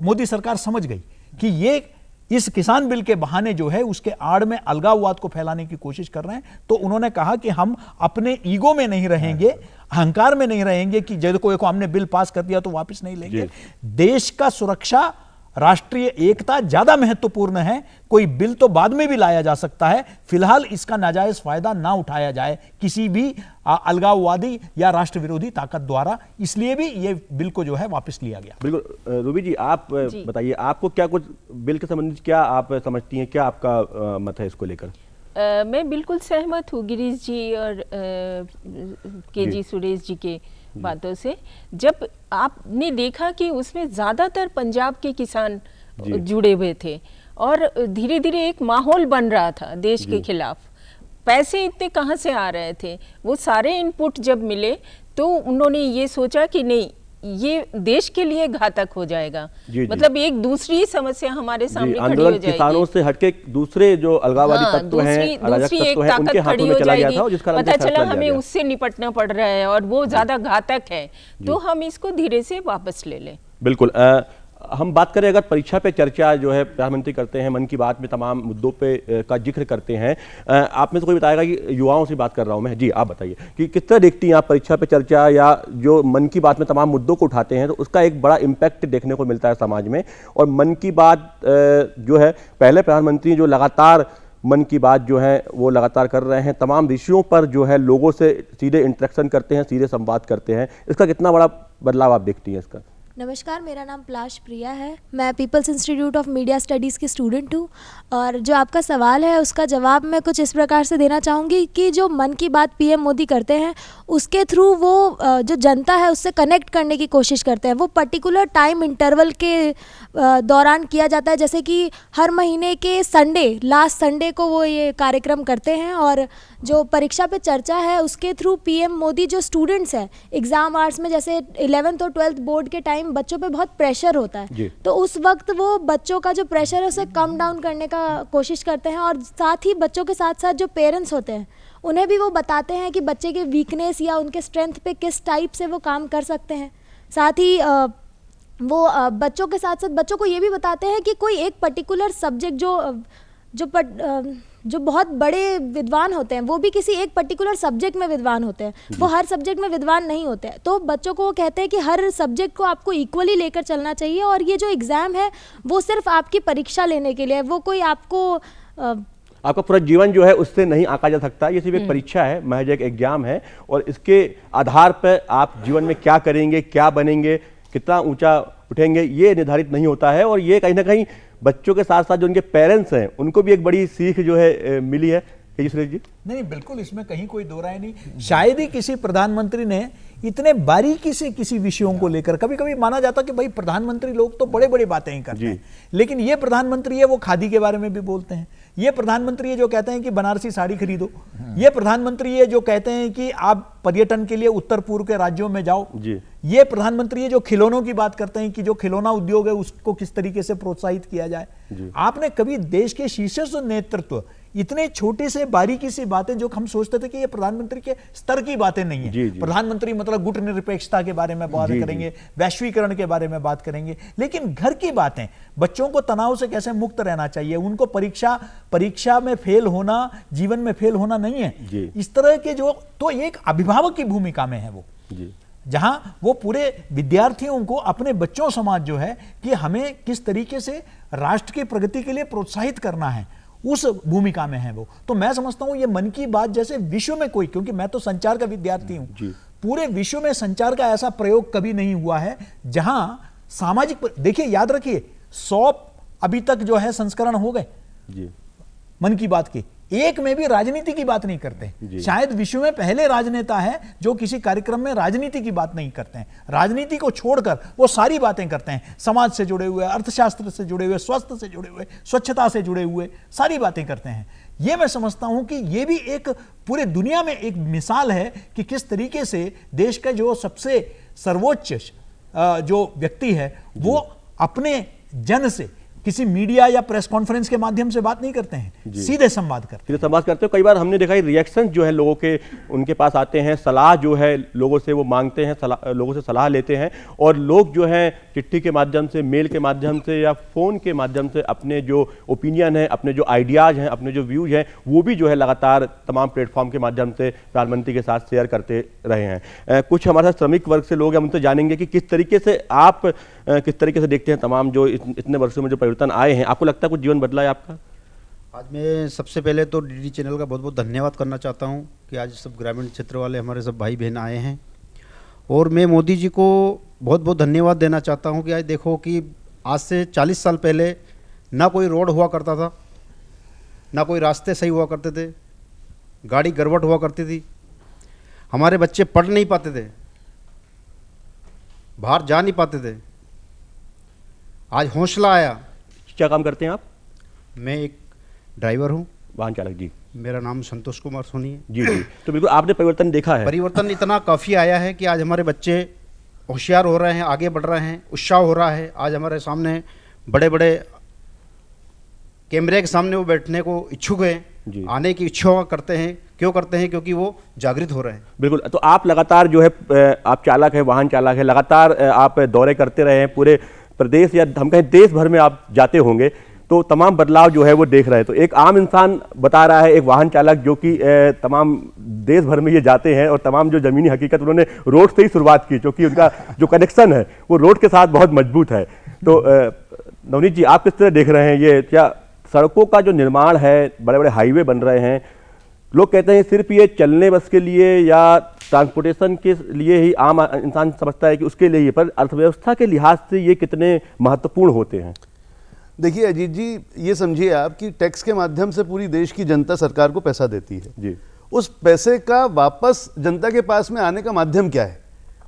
मोदी सरकार समझ गई कि ये इस किसान बिल के बहाने जो है उसके आड़ में अलगाववाद को फैलाने की कोशिश कर रहे हैं। तो उन्होंने कहा कि हम अपने ईगो में नहीं रहेंगे, अहंकार में नहीं रहेंगे कि जब कोई को हमने बिल पास कर दिया तो वापस नहीं लेंगे। देश का सुरक्षा, राष्ट्रीय एकता ज्यादा महत्वपूर्ण है। कोई बिल तो बाद में भी लाया जा सकता है, फिलहाल इसका नाजायज फायदा ना उठाया जाए किसी भी अलगाववादी या राष्ट्र विरोधी ताकत द्वारा, इसलिए भी ये बिल को जो है वापस लिया गया। बिल्कुल। रूबी जी, आप बताइए, आपको क्या कुछ बिल के संबंधित क्या आप समझती हैं, क्या आपका मत है इसको लेकर? मैं बिल्कुल सहमत हूँ गिरीश जी और के सुरेश जी के बातों से। जब आपने देखा कि उसमें ज्यादातर पंजाब के किसान जुड़े हुए थे और धीरे धीरे एक माहौल बन रहा था देश के खिलाफ, पैसे इतने कहाँ से आ रहे थे, वो सारे इनपुट जब मिले तो उन्होंने ये सोचा कि नहीं, ये देश के लिए घातक हो जाएगा। मतलब एक दूसरी समस्या हमारे सामने खड़ी हो जाएगी। किसानों से हटके दूसरे जो अलगाववादी तत्व हैं, दूसरी एक ताकत खड़ी हो जाएगी। पता चला हमें उससे निपटना पड़ रहा है और वो ज्यादा घातक है, तो हम इसको धीरे से वापस ले लें। बिल्कुल। हम बात करें अगर परीक्षा पे चर्चा जो है प्रधानमंत्री करते हैं, मन की बात में तमाम मुद्दों पे का जिक्र करते हैं, आप में से कोई बताएगा कि युवाओं से बात कर रहा हूं मैं, जी आप बताइए कि किस तरह देखती हैं आप परीक्षा पे चर्चा या जो मन की बात में तमाम मुद्दों को उठाते हैं, तो उसका एक बड़ा इम्पैक्ट देखने को मिलता है समाज में। और मन की बात जो है, पहले प्रधानमंत्री जो लगातार मन की बात जो है वो लगातार कर रहे हैं, तमाम विषयों पर जो है लोगों से सीधे इंटरेक्शन करते हैं, सीधे संवाद करते हैं, इसका कितना बड़ा बदलाव आप देखती हैं इसका? नमस्कार, मेरा नाम पलाश प्रिया है। मैं people's institute of media studies की स्टूडेंट हूँ और जो आपका सवाल है उसका जवाब मैं कुछ इस प्रकार से देना चाहूँगी कि जो मन की बात पीएम मोदी करते हैं उसके थ्रू वो जो जनता है उससे कनेक्ट करने की कोशिश करते हैं। वो पर्टिकुलर टाइम इंटरवल के दौरान किया जाता है, जैसे कि हर महीने के संडे, लास्ट संडे को वो ये कार्यक्रम करते हैं। और जो परीक्षा पे चर्चा है उसके थ्रू पीएम मोदी जो स्टूडेंट्स हैं एग्ज़ाम आवर्स में, जैसे 11th और 12th बोर्ड के टाइम बच्चों पे बहुत प्रेशर होता है, तो उस वक्त वो बच्चों का जो प्रेशर है उसे कम डाउन करने का कोशिश करते हैं। और साथ ही बच्चों के साथ साथ जो पेरेंट्स होते हैं उन्हें भी वो बताते हैं कि बच्चे के वीकनेस या उनके स्ट्रेंथ पे किस टाइप से वो काम कर सकते हैं। साथ ही वो बच्चों के साथ साथ बच्चों को ये भी बताते हैं कि कोई एक पर्टिकुलर सब्जेक्ट जो बहुत बड़े विद्वान होते हैं वो भी किसी एक पर्टिकुलर सब्जेक्ट में विद्वान होते हैं, वो हर सब्जेक्ट में विद्वान नहीं होते हैं। तो बच्चों को वो कहते हैं कि हर सब्जेक्ट को आपको इक्वली लेकर चलना चाहिए और ये जो एग्ज़ाम है वो सिर्फ आपकी परीक्षा लेने के लिए है, वो कोई आपका पूरा जीवन जो है उससे नहीं आंका जा सकता। ये सिर्फ एक परीक्षा है, महज एक एग्जाम है और इसके आधार पर आप जीवन में क्या करेंगे, क्या बनेंगे, कितना ऊंचा उठेंगे ये निर्धारित नहीं होता है। और ये कहीं ना कहीं बच्चों के साथ साथ जो उनके पेरेंट्स हैं उनको भी एक बड़ी सीख जो है मिली है। सुरेश जी? नहीं, बिल्कुल, इसमें कहीं कोई दो राय नहीं। शायद ही किसी प्रधानमंत्री ने इतने बारीकी से किसी विषयों को लेकर, कभी कभी माना जाता कि भाई प्रधानमंत्री लोग तो बड़े बड़े बातें ही करते हैं, लेकिन ये प्रधानमंत्री है वो खादी के बारे में भी बोलते हैं। ये प्रधानमंत्री है जो कहते हैं कि बनारसी साड़ी खरीदो। ये प्रधानमंत्री है जो कहते हैं कि आप पर्यटन के लिए उत्तर पूर्व के राज्यों में जाओ। ये प्रधानमंत्री है जो खिलौनों की बात करते हैं कि जो खिलौना उद्योग है उसको किस तरीके से प्रोत्साहित किया जाए। आपने कभी देश के शीर्षस्थ नेतृत्व इतने छोटे से बारीकी सी बातें जो हम सोचते थे कि ये प्रधानमंत्री के स्तर की बातें नहीं है। प्रधानमंत्री मतलब गुटनिरपेक्षता के बारे में बात करेंगे, वैश्वीकरण के बारे में बात करेंगे, लेकिन घर की बातें, बच्चों को तनाव से कैसे मुक्त रहना चाहिए, उनको परीक्षा में फेल होना जीवन में फेल होना नहीं है, इस तरह के जो, तो एक अभिभावक की भूमिका में है वो, जहां वो पूरे विद्यार्थियों को, अपने बच्चों समाज जो है कि हमें किस तरीके से राष्ट्र की प्रगति के लिए प्रोत्साहित करना है, उस भूमिका में है वो। तो मैं समझता हूं ये मन की बात जैसे विश्व में कोई, क्योंकि मैं तो संचार का विद्यार्थी हूं, पूरे विश्व में संचार का ऐसा प्रयोग कभी नहीं हुआ है जहां सामाजिक, देखिए याद रखिए 100 अभी तक जो है संस्करण हो गए मन की बात के, एक में भी राजनीति की बात नहीं करते। शायद विश्व में पहले राजनेता है जो किसी कार्यक्रम में राजनीति की बात नहीं करते हैं। राजनीति को छोड़कर वो सारी बातें करते हैं, समाज से जुड़े हुए, अर्थशास्त्र से जुड़े हुए, स्वास्थ्य से जुड़े हुए, स्वच्छता से जुड़े हुए, सारी बातें करते हैं। ये मैं समझता हूं कि ये भी एक पूरे दुनिया में एक मिसाल है कि किस तरीके से देश का जो सबसे सर्वोच्च जो व्यक्ति है वो अपने जन से किसी मीडिया या प्रेस कॉन्फ्रेंस के माध्यम से बात नहीं करते हैं, सीधे संवाद करते हैं। कई बार हमने देखा है रिएक्शन जो है लोगों के उनके पास आते हैं, सलाह जो है लोगों से वो मांगते हैं, लोगों से सलाह लेते हैं, और लोग जो है चिट्ठी के माध्यम से, मेल के माध्यम से या फोन के माध्यम से अपने जो ओपिनियन है, अपने जो आइडियाज हैं, अपने जो व्यूज हैं, वो भी जो है लगातार तमाम प्लेटफॉर्म के माध्यम से प्रधानमंत्री के साथ शेयर करते रहे हैं। कुछ हमारे साथ श्रमिक वर्ग से लोग हैं, उनसे जानेंगे कि किस तरीके से आप किस तरीके से देखते हैं तमाम जो इतने वर्षों में जो परिवर्तन आए हैं। आपको लगता है कुछ जीवन बदला है आपका? आज मैं सबसे पहले तो डीडी चैनल का बहुत बहुत धन्यवाद करना चाहता हूं कि आज सब ग्रामीण क्षेत्र वाले हमारे सब भाई बहन आए हैं, और मैं मोदी जी को बहुत बहुत धन्यवाद देना चाहता हूं कि आज देखो कि आज से 40 साल पहले ना कोई रोड हुआ करता था, ना कोई रास्ते सही हुआ करते थे, गाड़ी गड़बड़ हुआ करती थी, हमारे बच्चे पढ़ नहीं पाते थे, बाहर जा नहीं पाते थे। आज हौसला आया। क्या काम करते हैं आप? मैं एक ड्राइवर हूँ, वाहन चालक जी। मेरा नाम संतोष कुमार सोनी है। जी। तो बिल्कुल आपने परिवर्तन देखा है? परिवर्तन इतना काफ़ी आया है कि आज हमारे बच्चे होशियार हो रहे हैं, आगे बढ़ रहे हैं, उत्साह हो रहा है। आज हमारे सामने बड़े बड़े कैमरे के सामने वो बैठने को इच्छुक हैं, आने की इच्छा करते हैं। क्यों करते हैं? क्योंकि वो जागृत हो रहे हैं। बिल्कुल। तो आप लगातार जो है, आप चालक है, वाहन चालक है, लगातार आप दौरे करते रहे हैं, पूरे प्रदेश या हम कहें देश भर में आप जाते होंगे, तो तमाम बदलाव जो है वो देख रहे हैं। तो एक आम इंसान बता रहा है, एक वाहन चालक जो कि तमाम देश भर में ये जाते हैं और तमाम जो ज़मीनी हकीकत उन्होंने रोड से ही शुरुआत की, क्योंकि उनका जो कनेक्शन है वो रोड के साथ बहुत मजबूत है। तो नवनीत जी, आप किस तरह देख रहे हैं ये? क्या सड़कों का जो निर्माण है, बड़े बड़े हाईवे बन रहे हैं, लोग कहते हैं सिर्फ ये चलने बस के लिए या ट्रांसपोर्टेशन के लिए ही आम इंसान समझता है कि उसके लिए, पर अर्थव्यवस्था के लिहाज से ये कितने महत्वपूर्ण होते हैं? देखिए अजीत जी, ये समझिए आप कि टैक्स के माध्यम से पूरी देश की जनता सरकार को पैसा देती है जी। उस पैसे का वापस जनता के पास में आने का माध्यम क्या है?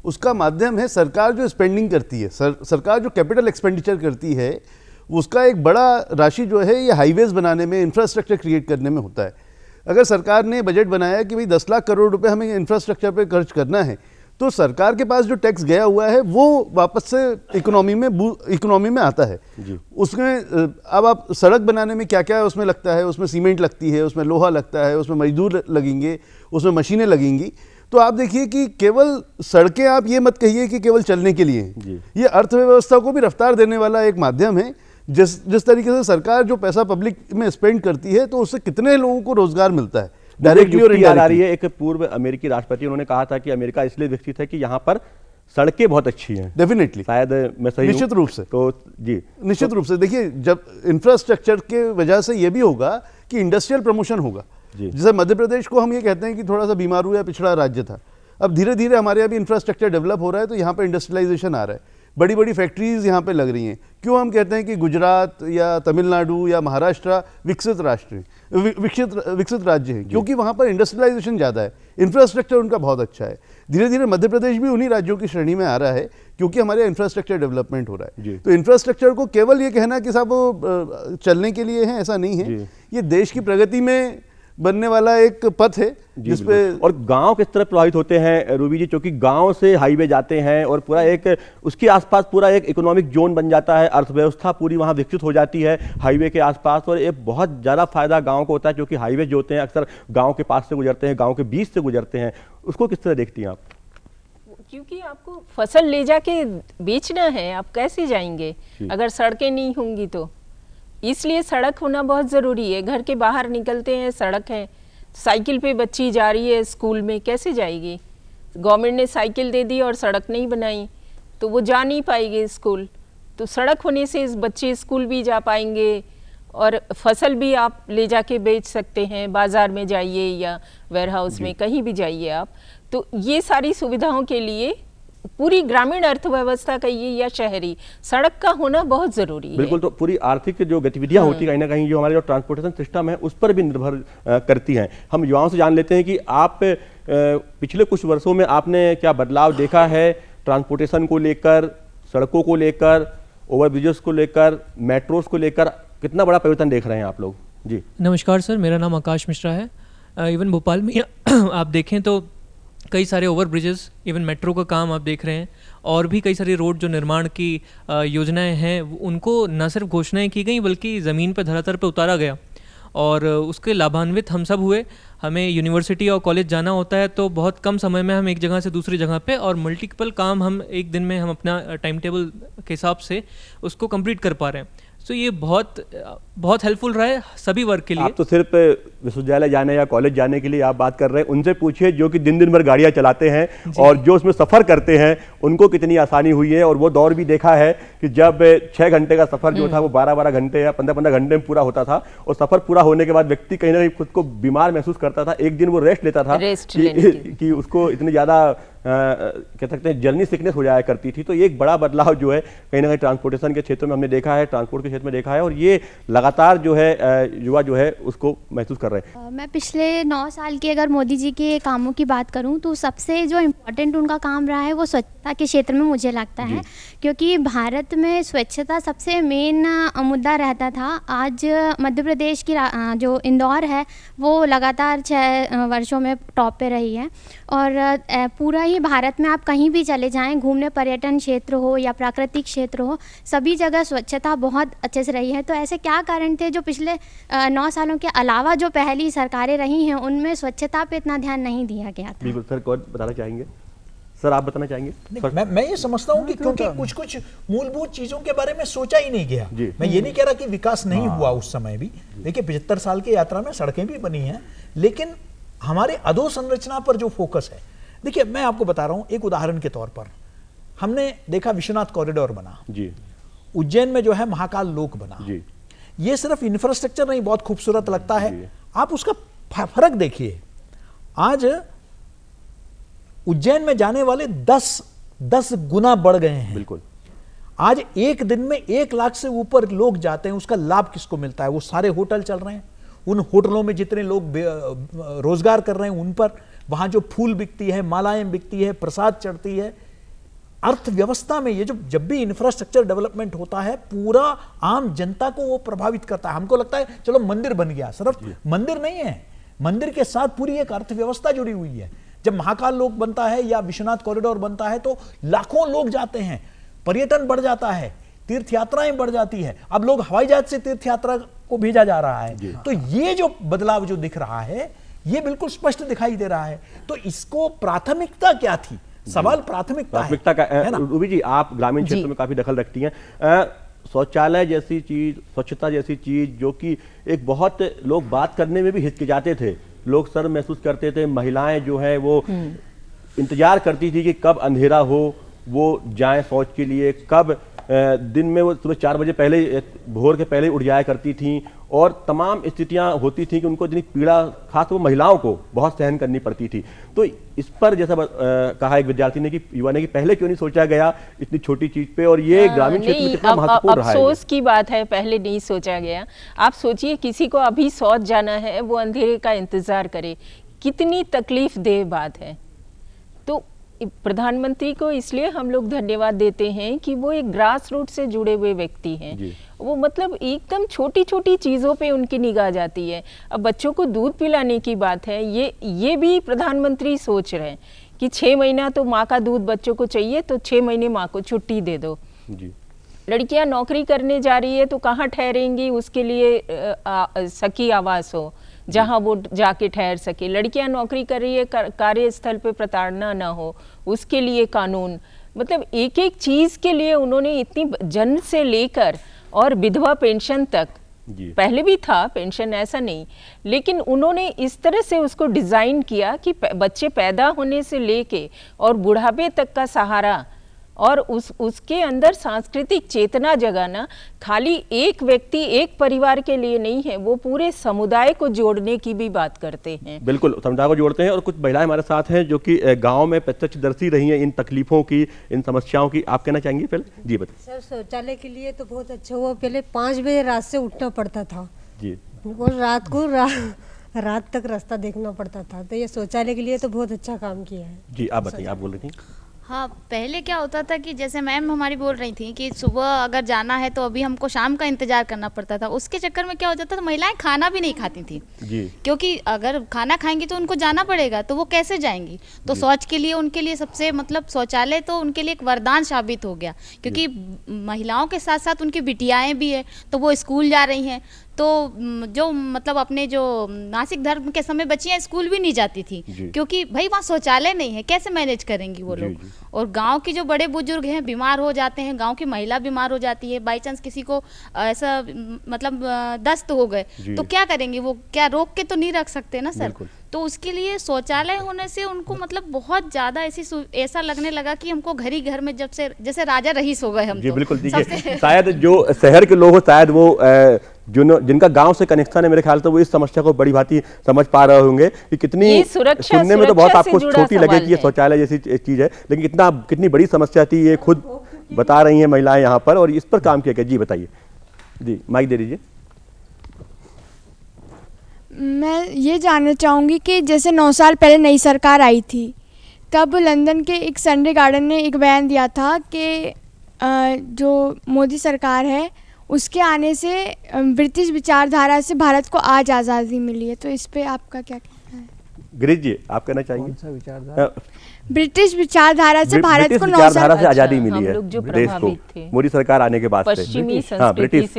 उसका माध्यम है सरकार जो स्पेंडिंग करती है, सरकार जो कैपिटल एक्सपेंडिचर करती है, उसका एक बड़ा राशि जो है ये हाईवेज बनाने में, इंफ्रास्ट्रक्चर क्रिएट करने में होता है। अगर सरकार ने बजट बनाया कि भाई 10 लाख करोड़ रुपए हमें इंफ्रास्ट्रक्चर पे खर्च करना है, तो सरकार के पास जो टैक्स गया हुआ है वो वापस से इकोनॉमी में आता है। उसमें अब आप सड़क बनाने में क्या क्या उसमें लगता है, उसमें सीमेंट लगती है, उसमें लोहा लगता है, उसमें मजदूर लगेंगे, उसमें मशीनें लगेंगी। तो आप देखिए कि केवल सड़कें, आप ये मत कहिए कि केवल चलने के लिए हैं, ये अर्थव्यवस्था को भी रफ्तार देने वाला एक माध्यम है। जिस तरीके से सरकार जो पैसा पब्लिक में स्पेंड करती है, तो उससे कितने लोगों को रोजगार मिलता है डायरेक्टली और इनडायरेक्टली। एक पूर्व अमेरिकी राष्ट्रपति, उन्होंने कहा था कि अमेरिका इसलिए विकसित है कि यहाँ पर सड़कें बहुत अच्छी हैं। डेफिनेटली, शायद मैं सही निश्चित रूप से। तो जी, निश्चित रूप से देखिए, जब इंफ्रास्ट्रक्चर के वजह से ये भी होगा कि इंडस्ट्रियल प्रमोशन होगा। जैसे मध्य प्रदेश को हम ये कहते हैं कि थोड़ा सा बीमारू या पिछड़ा राज्य था, अब धीरे धीरे हमारे यहाँ भी इंफ्रास्ट्रक्चर डेवलप हो रहा है, तो यहाँ पर इंडस्ट्रियलाइजेशन आ रहा है। बड़ी बड़ी फैक्ट्रीज यहाँ पे लग रही हैं। क्यों हम कहते हैं कि गुजरात या तमिलनाडु या महाराष्ट्र विकसित राज्य हैं? क्योंकि वहाँ पर इंडस्ट्रियलाइजेशन ज़्यादा है, इंफ्रास्ट्रक्चर उनका बहुत अच्छा है। धीरे धीरे मध्य प्रदेश भी उन्हीं राज्यों की श्रेणी में आ रहा है क्योंकि हमारे इंफ्रास्ट्रक्चर डेवलपमेंट हो रहा है। तो इंफ्रास्ट्रक्चर को केवल ये कहना कि साहब वो चलने के लिए है, ऐसा नहीं है। ये देश की प्रगति में बनने वाला एक पथ है जिसपे। और गांव किस तरह प्रभावित होते हैं रूबी जी, क्योंकि गांव से हाईवे जाते हैं और पूरा एक उसके आसपास पूरा एक इकोनॉमिक जोन बन जाता है, अर्थव्यवस्था पूरी वहां विकसित हो जाती है हाईवे के आसपास, और एक बहुत ज़्यादा फायदा गांव को होता है क्योंकि हाईवे जो होते हैं अक्सर गांव के पास से गुजरते हैं, गांव के बीच से गुजरते हैं। उसको किस तरह देखती हैं आप? क्योंकि आपको फसल ले जाके बेचना है, आप कैसे जाएंगे अगर सड़कें नहीं होंगी तो? इसलिए सड़क होना बहुत ज़रूरी है। घर के बाहर निकलते हैं, सड़क है, साइकिल पे बच्ची जा रही है स्कूल में, कैसे जाएगी? गवर्नमेंट ने साइकिल दे दी और सड़क नहीं बनाई तो वो जा नहीं पाएगी स्कूल। तो सड़क होने से इस बच्चे स्कूल भी जा पाएंगे और फसल भी आप ले जाके बेच सकते हैं, बाज़ार में जाइए या वेयरहाउस में कहीं भी जाइए आप। तो ये सारी सुविधाओं के लिए पूरी ग्रामीण अर्थव्यवस्था कहिए या शहरी, सड़क का होना बहुत जरूरी है। बिल्कुल, तो पूरी आर्थिक जो गतिविधियां होती कहीं ना कहीं जो हमारे जो ट्रांसपोर्टेशन सिस्टम है उस पर भी निर्भर करती हैं। हम युवाओं से जान लेते हैं कि आप पिछले कुछ वर्षों में आपने क्या बदलाव देखा है ट्रांसपोर्टेशन को लेकर, सड़कों को लेकर, ओवरब्रिजेस को लेकर, मेट्रोस को लेकर, कितना बड़ा परिवर्तन देख रहे हैं आप लोग? जी नमस्कार सर, मेरा नाम आकाश मिश्रा है। इवन भोपाल में आप देखें तो कई सारे ओवर ब्रिजेस, इवन मेट्रो का काम आप देख रहे हैं, और भी कई सारे रोड जो निर्माण की योजनाएं हैं उनको न सिर्फ घोषणाएं की गई बल्कि ज़मीन पर धरातल पर उतारा गया और उसके लाभान्वित हम सब हुए। हमें यूनिवर्सिटी और कॉलेज जाना होता है तो बहुत कम समय में हम एक जगह से दूसरी जगह पे और मल्टीपल काम हम एक दिन में हम अपना टाइम टेबल के हिसाब से उसको कंप्लीट कर पा रहे हैं। तो ये बहुत हेल्पफुल रहा है सभी वर्ग के लिए। आप तो सिर्फ विश्वविद्यालय जाने या कॉलेज जाने के लिए आप बात कर रहे हैं, उनसे पूछिए जो कि दिन दिन भर गाड़ियां चलाते हैं और जो उसमें सफ़र करते हैं उनको कितनी आसानी हुई है। और वो दौर भी देखा है कि जब 6 घंटे का सफ़र जो था वो 12-12 घंटे या 15-15 घंटे में पूरा होता था, और सफ़र पूरा होने के बाद व्यक्ति कहीं ना कहीं खुद को बीमार महसूस करता था। एक दिन वो रेस्ट लेता था कि उसको इतनी ज़्यादा कह सकते हैं जर्नी सिकनेस हो जाया करती थी। तो ये एक बड़ा बदलाव जो है कहीं ना कहीं ट्रांसपोर्टेशन के क्षेत्र में हमने देखा है, ट्रांसपोर्ट के क्षेत्र में देखा है, और ये लगातार जो है युवा जो है उसको महसूस कर रहे हैं। मैं पिछले 9 साल के अगर मोदी जी के कामों की बात करूं तो सबसे जो इम्पोर्टेंट उनका काम रहा है वो स्वच्छता के क्षेत्र में मुझे लगता है, क्योंकि भारत में स्वच्छता सबसे मेन मुद्दा रहता था। आज मध्य प्रदेश की जो इंदौर है वो लगातार 6 वर्षों में टॉप पे रही है, और पूरा ही भारत में आप कहीं भी चले जाएं, घूमने पर्यटन क्षेत्र हो या प्राकृतिक क्षेत्र हो, सभी जगह स्वच्छता बहुत अच्छे से रही है। तो ऐसे क्या कारण थे जो पिछले 9 सालों के अलावा जो पहली सरकारें रही हैं उनमें स्वच्छता पे इतना ध्यान नहीं दिया गया था? बिल्कुल सर, कौन बताना चाहेंगे? सर आप बताना चाहेंगे? मैं ये समझता हूँ कि क्योंकि कुछ मूलभूत चीजों के बारे में सोचा ही नहीं गया। मैं ये नहीं कह रहा कि विकास नहीं हुआ उस समय भी। देखिए 75 साल की यात्रा में सड़कें भी बनी हैं, लेकिन हमारे अधोसंरचना पर जो फोकस है, देखिए मैं आपको बता रहा हूं एक उदाहरण के तौर पर, हमने देखा विश्वनाथ कॉरिडोर बना जी, उज्जैन में जो है महाकाल लोक बना जी। ये सिर्फ इंफ्रास्ट्रक्चर नहीं, बहुत खूबसूरत लगता है। आप उसका फर्क देखिए, आज उज्जैन में जाने वाले 10 गुना बढ़ गए हैं। बिल्कुल, आज एक दिन में 1 लाख से ऊपर लोग जाते हैं। उसका लाभ किसको मिलता है? वो सारे होटल चल रहे हैं, उन होटलों में जितने लोग रोजगार कर रहे हैं उन पर, वहां जो फूल बिकती है, मालाएं बिकती है, प्रसाद चढ़ती है। अर्थव्यवस्था में ये जब भी इंफ्रास्ट्रक्चर डेवलपमेंट होता है पूरा आम जनता को वो प्रभावित करता है। हमको लगता है चलो मंदिर बन गया, सिर्फ मंदिर नहीं है, मंदिर के साथ पूरी एक अर्थव्यवस्था जुड़ी हुई है। जब महाकाल लोक बनता है या विश्वनाथ कॉरिडोर बनता है तो लाखों लोग जाते हैं, पर्यटन बढ़ जाता है, तीर्थ यात्राएं बढ़ जाती है। अब लोग हवाई जहाज से तीर्थ यात्रा को भेजा जा रहा है। तो ये जो बदलाव जो दिख रहा है ये बिल्कुल स्पष्ट दिखाई दे रहा है। तो इसको प्राथमिकता क्या थी? सवाल प्राथमिकता का है ना? रूबी जी, आप ग्रामीण क्षेत्र में काफी दखल रखती हैं। शौचालय जैसी चीज, स्वच्छता जैसी चीज जो कि एक बहुत लोग बात करने में भी हिचकिचाते थे, लोग शर्म महसूस करते थे, महिलाएं जो है वो इंतजार करती थी कि कब अंधेरा हो वो जाएं शौच के लिए, कब दिन में वो सुबह 4 बजे पहले, भोर के पहले उठ जाया करती थी और तमाम स्थितियां होती थी कि उनको इतनी पीड़ा, खास वो महिलाओं को बहुत सहन करनी पड़ती थी। तो इस पर जैसा कहा एक विद्यार्थी ने कि युवा ने कि पहले क्यों नहीं सोचा गया इतनी छोटी चीज पे, और ये ग्रामीण क्षेत्र में कितना महत्वपूर्ण रहा है। अफसोस की बात है, पहले नहीं सोचा गया। आप सोचिए किसी को अभी शौच जाना है, वो अंधेरे का इंतजार करे, कितनी तकलीफ देह बात है। तो प्रधानमंत्री को इसलिए हम लोग धन्यवाद देते हैं कि वो एक ग्रास रूट से जुड़े हुए व्यक्ति हैं। वो मतलब एकदम छोटी छोटी चीज़ों पे उनकी निगाह जाती है। अब बच्चों को दूध पिलाने की बात है, ये भी प्रधानमंत्री सोच रहे हैं कि 6 महीना तो माँ का दूध बच्चों को चाहिए, तो 6 महीने माँ को छुट्टी दे दो। लड़कियां नौकरी करने जा रही है तो कहाँ ठहरेंगी, उसके लिए सखी आवास हो जहां वो जाके ठहर सके। लड़कियां नौकरी कर रही है, कार्यस्थल पे प्रताड़ना ना हो, उसके लिए कानून। मतलब एक एक चीज़ के लिए उन्होंने इतनी, जन्म से लेकर और विधवा पेंशन तक, पहले भी था पेंशन ऐसा नहीं, लेकिन उन्होंने इस तरह से उसको डिज़ाइन किया कि बच्चे पैदा होने से लेके और बुढ़ापे तक का सहारा, और उसके अंदर सांस्कृतिक चेतना जगाना खाली एक व्यक्ति एक परिवार के लिए नहीं है, वो पूरे समुदाय को जोड़ने की भी बात करते हैं। बिल्कुल, समुदाय को जोड़ते हैं। और कुछ महिलाएं हमारे साथ हैं जो कि गांव में प्रत्यक्षदर्शी रही हैं इन तकलीफों की, इन समस्याओं की। आप कहना चाहेंगे पहले? जी बताइए। सर, शौचालय के लिए तो बहुत अच्छा हुआ। पहले 5 बजे रात से उठना पड़ता था जी, और रात को रात तक रास्ता देखना पड़ता था। तो ये शौचालय के लिए तो बहुत अच्छा काम किया है। जी आप बताइए, आप बोल रही थी। हाँ, पहले क्या होता था कि जैसे मैम हमारी बोल रही थी कि सुबह अगर जाना है तो अभी हमको शाम का इंतजार करना पड़ता था। उसके चक्कर में क्या हो जाता था, महिलाएं खाना भी नहीं खाती थी जी। क्योंकि अगर खाना खाएंगी तो उनको जाना पड़ेगा, तो वो कैसे जाएंगी। तो शौच के लिए उनके लिए सबसे मतलब शौचालय तो उनके लिए एक वरदान साबित हो गया, क्योंकि महिलाओं के साथ साथ उनकी बिटियाएँ भी है, तो वो स्कूल जा रही हैं। तो जो मतलब अपने जो मासिक धर्म के समय बच्चियां स्कूल भी नहीं जाती थी, क्योंकि भाई वहाँ शौचालय नहीं है, कैसे मैनेज करेंगी वो लोग। और गांव के जो बड़े बुजुर्ग हैं बीमार हो जाते हैं, गांव की महिला बीमार हो जाती है, बाई चांस किसी को ऐसा मतलब दस्त हो गए तो क्या करेंगे, वो क्या रोक के तो नहीं रख सकते ना सर। तो उसके लिए शौचालय होने से उनको मतलब बहुत ज़्यादा ऐसा लगने लगा कि हमको घर ही घर में, जब से जैसे राजा रईस हो गए हम। जी बिल्कुल, देखिए शायद जो शहर के लोग हो, शायद वो जिनका गांव से कनेक्शन है, मेरे ख्याल से वो इस समस्या को बड़ी भांति समझ पा रहे होंगे कि कितनी, सुनने में तो बहुत आपको छोटी लगे कि ये शौचालय जैसी चीज है, लेकिन कितनी बड़ी समस्या थी, ये खुद बता रही हैं महिलाएं यहाँ पर, और इस पर काम किया गया। जी बताइए, जी माइक दे दीजिए। मैं ये जानना चाहूँगी कि जैसे 9 साल पहले नई सरकार आई थी, तब लंदन के एक संडे गार्डन ने एक बयान दिया था कि जो मोदी सरकार है उसके आने से ब्रिटिश विचारधारा से भारत को आज आज़ादी मिली है। तो इस पे आपका क्या कहना है? गिरीश जी आप कहना चाहेंगे? कौन सा विचारधारा? ब्रिटिश विचारधारा से भारत को 9 साल से आज़ादी मिली है देश को, मोदी सरकार आने के बाद से। हाँ, ब्रिटिश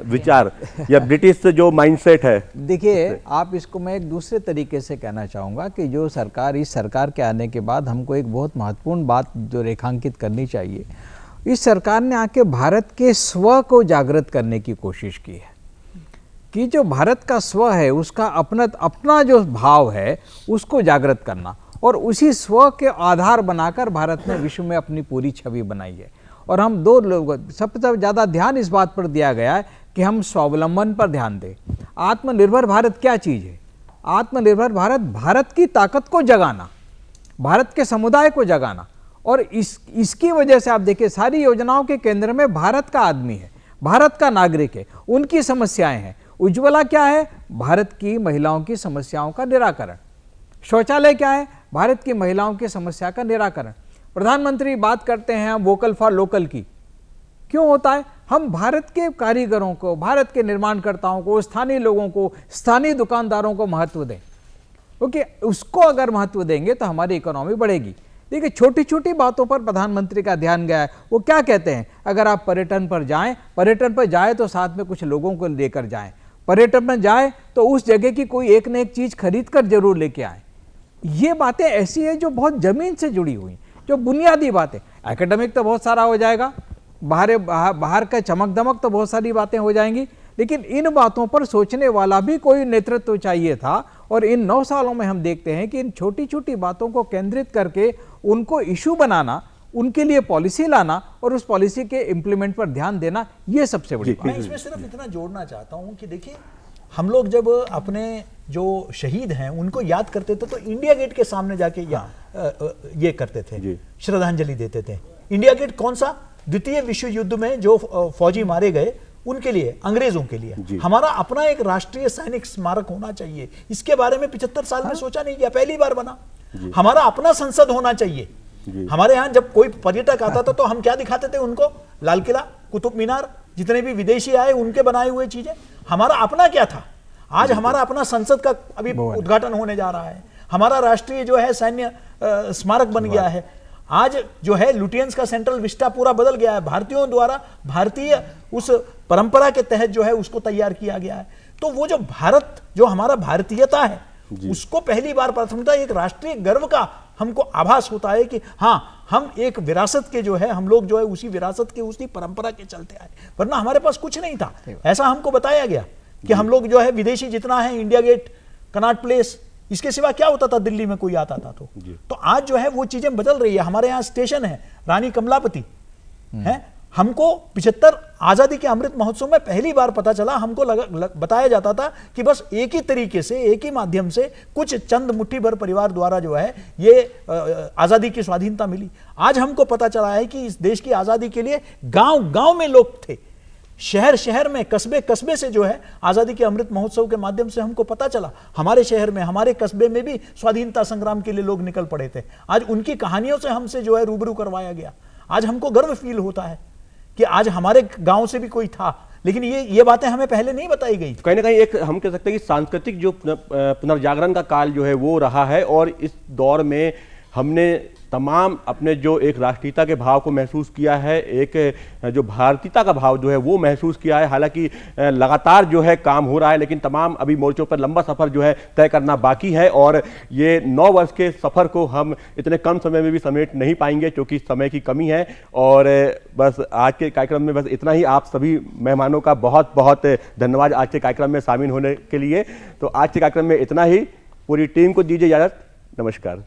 विचार या ब्रिटिश जो माइंडसेट है। देखिए, आप इसको मैं एक दूसरे तरीके से कहना चाहूँगा कि जो सरकार, इस सरकार के आने के बाद हमको एक बहुत महत्वपूर्ण बात जो रेखांकित करनी चाहिए, इस सरकार ने आके भारत के स्व को जागृत करने की कोशिश की है कि जो भारत का स्व है उसका अपना जो भाव है उसको जागृत करना, और उसी स्व के आधार बनाकर भारत ने विश्व में अपनी पूरी छवि बनाई है। और हम दो लोग, सबसे ज़्यादा ध्यान इस बात पर दिया गया है कि हम स्वावलंबन पर ध्यान दें। आत्मनिर्भर भारत क्या चीज़ है? आत्मनिर्भर भारत, भारत की ताकत को जगाना, भारत के समुदाय को जगाना, और इसकी वजह से आप देखिए सारी योजनाओं के केंद्र में भारत का आदमी है, भारत का नागरिक है, उनकी समस्याएं हैं। उज्ज्वला क्या है? भारत की महिलाओं की समस्याओं का निराकरण। शौचालय क्या है? भारत की महिलाओं की समस्या का निराकरण। प्रधानमंत्री बात करते हैं वोकल फॉर लोकल की, क्यों होता है? हम भारत के कारीगरों को, भारत के निर्माणकर्ताओं को, स्थानीय लोगों को, स्थानीय दुकानदारों को महत्व दें, क्योंकि उसको अगर महत्व देंगे तो हमारी इकोनॉमी बढ़ेगी। देखिए, छोटी छोटी बातों पर प्रधानमंत्री का ध्यान गया है। वो क्या कहते हैं? अगर आप पर्यटन पर जाएं तो साथ में कुछ लोगों को लेकर जाएं। पर्यटन में जाएं तो उस जगह की कोई एक न एक चीज़ खरीद कर जरूर लेके आएं। ये बातें ऐसी है जो बहुत ज़मीन से जुड़ी हुई, जो बुनियादी बातें। एकेडमिक तो बहुत सारा हो जाएगा, बाहर का चमक दमक तो बहुत सारी बातें हो जाएंगी, लेकिन इन बातों पर सोचने वाला भी कोई नेतृत्व चाहिए था। और इन 9 सालों में हम देखते हैं कि इन छोटी छोटी बातों को केंद्रित करके उनको इशू बनाना, उनके लिए पॉलिसी लाना और उस पॉलिसी के इम्प्लीमेंट पर ध्यान देना, ये सबसे बड़ी बात मैं है। इसमें सिर्फ इतना जोड़ना चाहता हूं कि देखिए, हम लोग जब अपने जो शहीद हैं उनको याद करते थे तो इंडिया गेट के सामने जाके ये करते थे, श्रद्धांजलि देते थे। इंडिया गेट कौन सा? द्वितीय विश्व युद्ध में जो फौजी मारे गए उनके लिए, अंग्रेजों के लिए। हमारा अपना एक राष्ट्रीय सैनिक स्मारक होना चाहिए। इसके बारे में 75 साल में सोचा नहीं गया, पहली बार बना। हमारा अपना संसद होना चाहिए। हमारे यहाँ जब कोई पर्यटक आता था तो हम क्या दिखाते थे उनको? लाल किला, कुतुब मीनार, जितने भी विदेशी आए उनके बनाए हुए चीजें। हमारा अपना क्या था? आज हमारा अपना संसद का अभी उद्घाटन होने जा रहा है। हमारा राष्ट्रीय जो है सैन्य स्मारक बन गया है। आज जो है लुटियंस का सेंट्रल विस्टा पूरा बदल गया है। भारतीयों द्वारा भारतीय उस परंपरा के तहत जो है उसको तैयार किया गया है। तो वो जो भारत, जो हमारा भारतीयता है, उसको पहली बार प्राथमिकता, एक राष्ट्रीय गर्व का हमको आभास होता है कि हाँ, हम एक विरासत के जो है, हम लोग जो है उसी विरासत के, उसी परंपरा के चलते आए। वरना हमारे पास कुछ नहीं था। ऐसा हमको बताया गया कि हम लोग जो है विदेशी जितना है, इंडिया गेट, कनॉट प्लेस, इसके सिवा क्या होता था दिल्ली में कोई आता था तो आज जो है वो चीजें बदल रही है। हमारे यहाँ स्टेशन है रानी कमलापति है। हमको 75 आजादी के अमृत महोत्सव में पहली बार पता चला, हमको बताया जाता था कि बस एक ही तरीके से, एक ही माध्यम से कुछ चंद मुट्ठी भर परिवार द्वारा जो है ये आजादी की स्वाधीनता मिली। आज हमको पता चला है कि इस देश की आजादी के लिए गांव गांव में लोग थे, शहर शहर में, कस्बे कस्बे से जो है आजादी के अमृत महोत्सव के माध्यम से हमको पता चला। हमारे शहर में, हमारे कस्बे में भी स्वाधीनता संग्राम के लिए लोग निकल पड़े थे। आज उनकी कहानियों से हमसे जो है रूबरू करवाया गया। आज हमको गर्व फील होता है कि आज हमारे गांव से भी कोई था, लेकिन ये बातें हमें पहले नहीं बताई गई। कहीं ना कहीं एक हम कह सकते हैं कि सांस्कृतिक जो पुनर्जागरण का काल जो है वो रहा है, और इस दौर में हमने तमाम अपने जो एक राष्ट्रीयता के भाव को महसूस किया है, एक जो भारतीयता का भाव जो है वो महसूस किया है। हालांकि लगातार जो है काम हो रहा है, लेकिन तमाम अभी मोर्चों पर लंबा सफ़र जो है तय करना बाकी है, और ये 9 वर्ष के सफ़र को हम इतने कम समय में भी समेट नहीं पाएंगे क्योंकि समय की कमी है। और बस आज के कार्यक्रम में बस इतना ही। आप सभी मेहमानों का बहुत बहुत धन्यवाद आज के कार्यक्रम में शामिल होने के लिए। तो आज के कार्यक्रम में इतना ही। पूरी टीम को दीजिए इजाज़त। नमस्कार।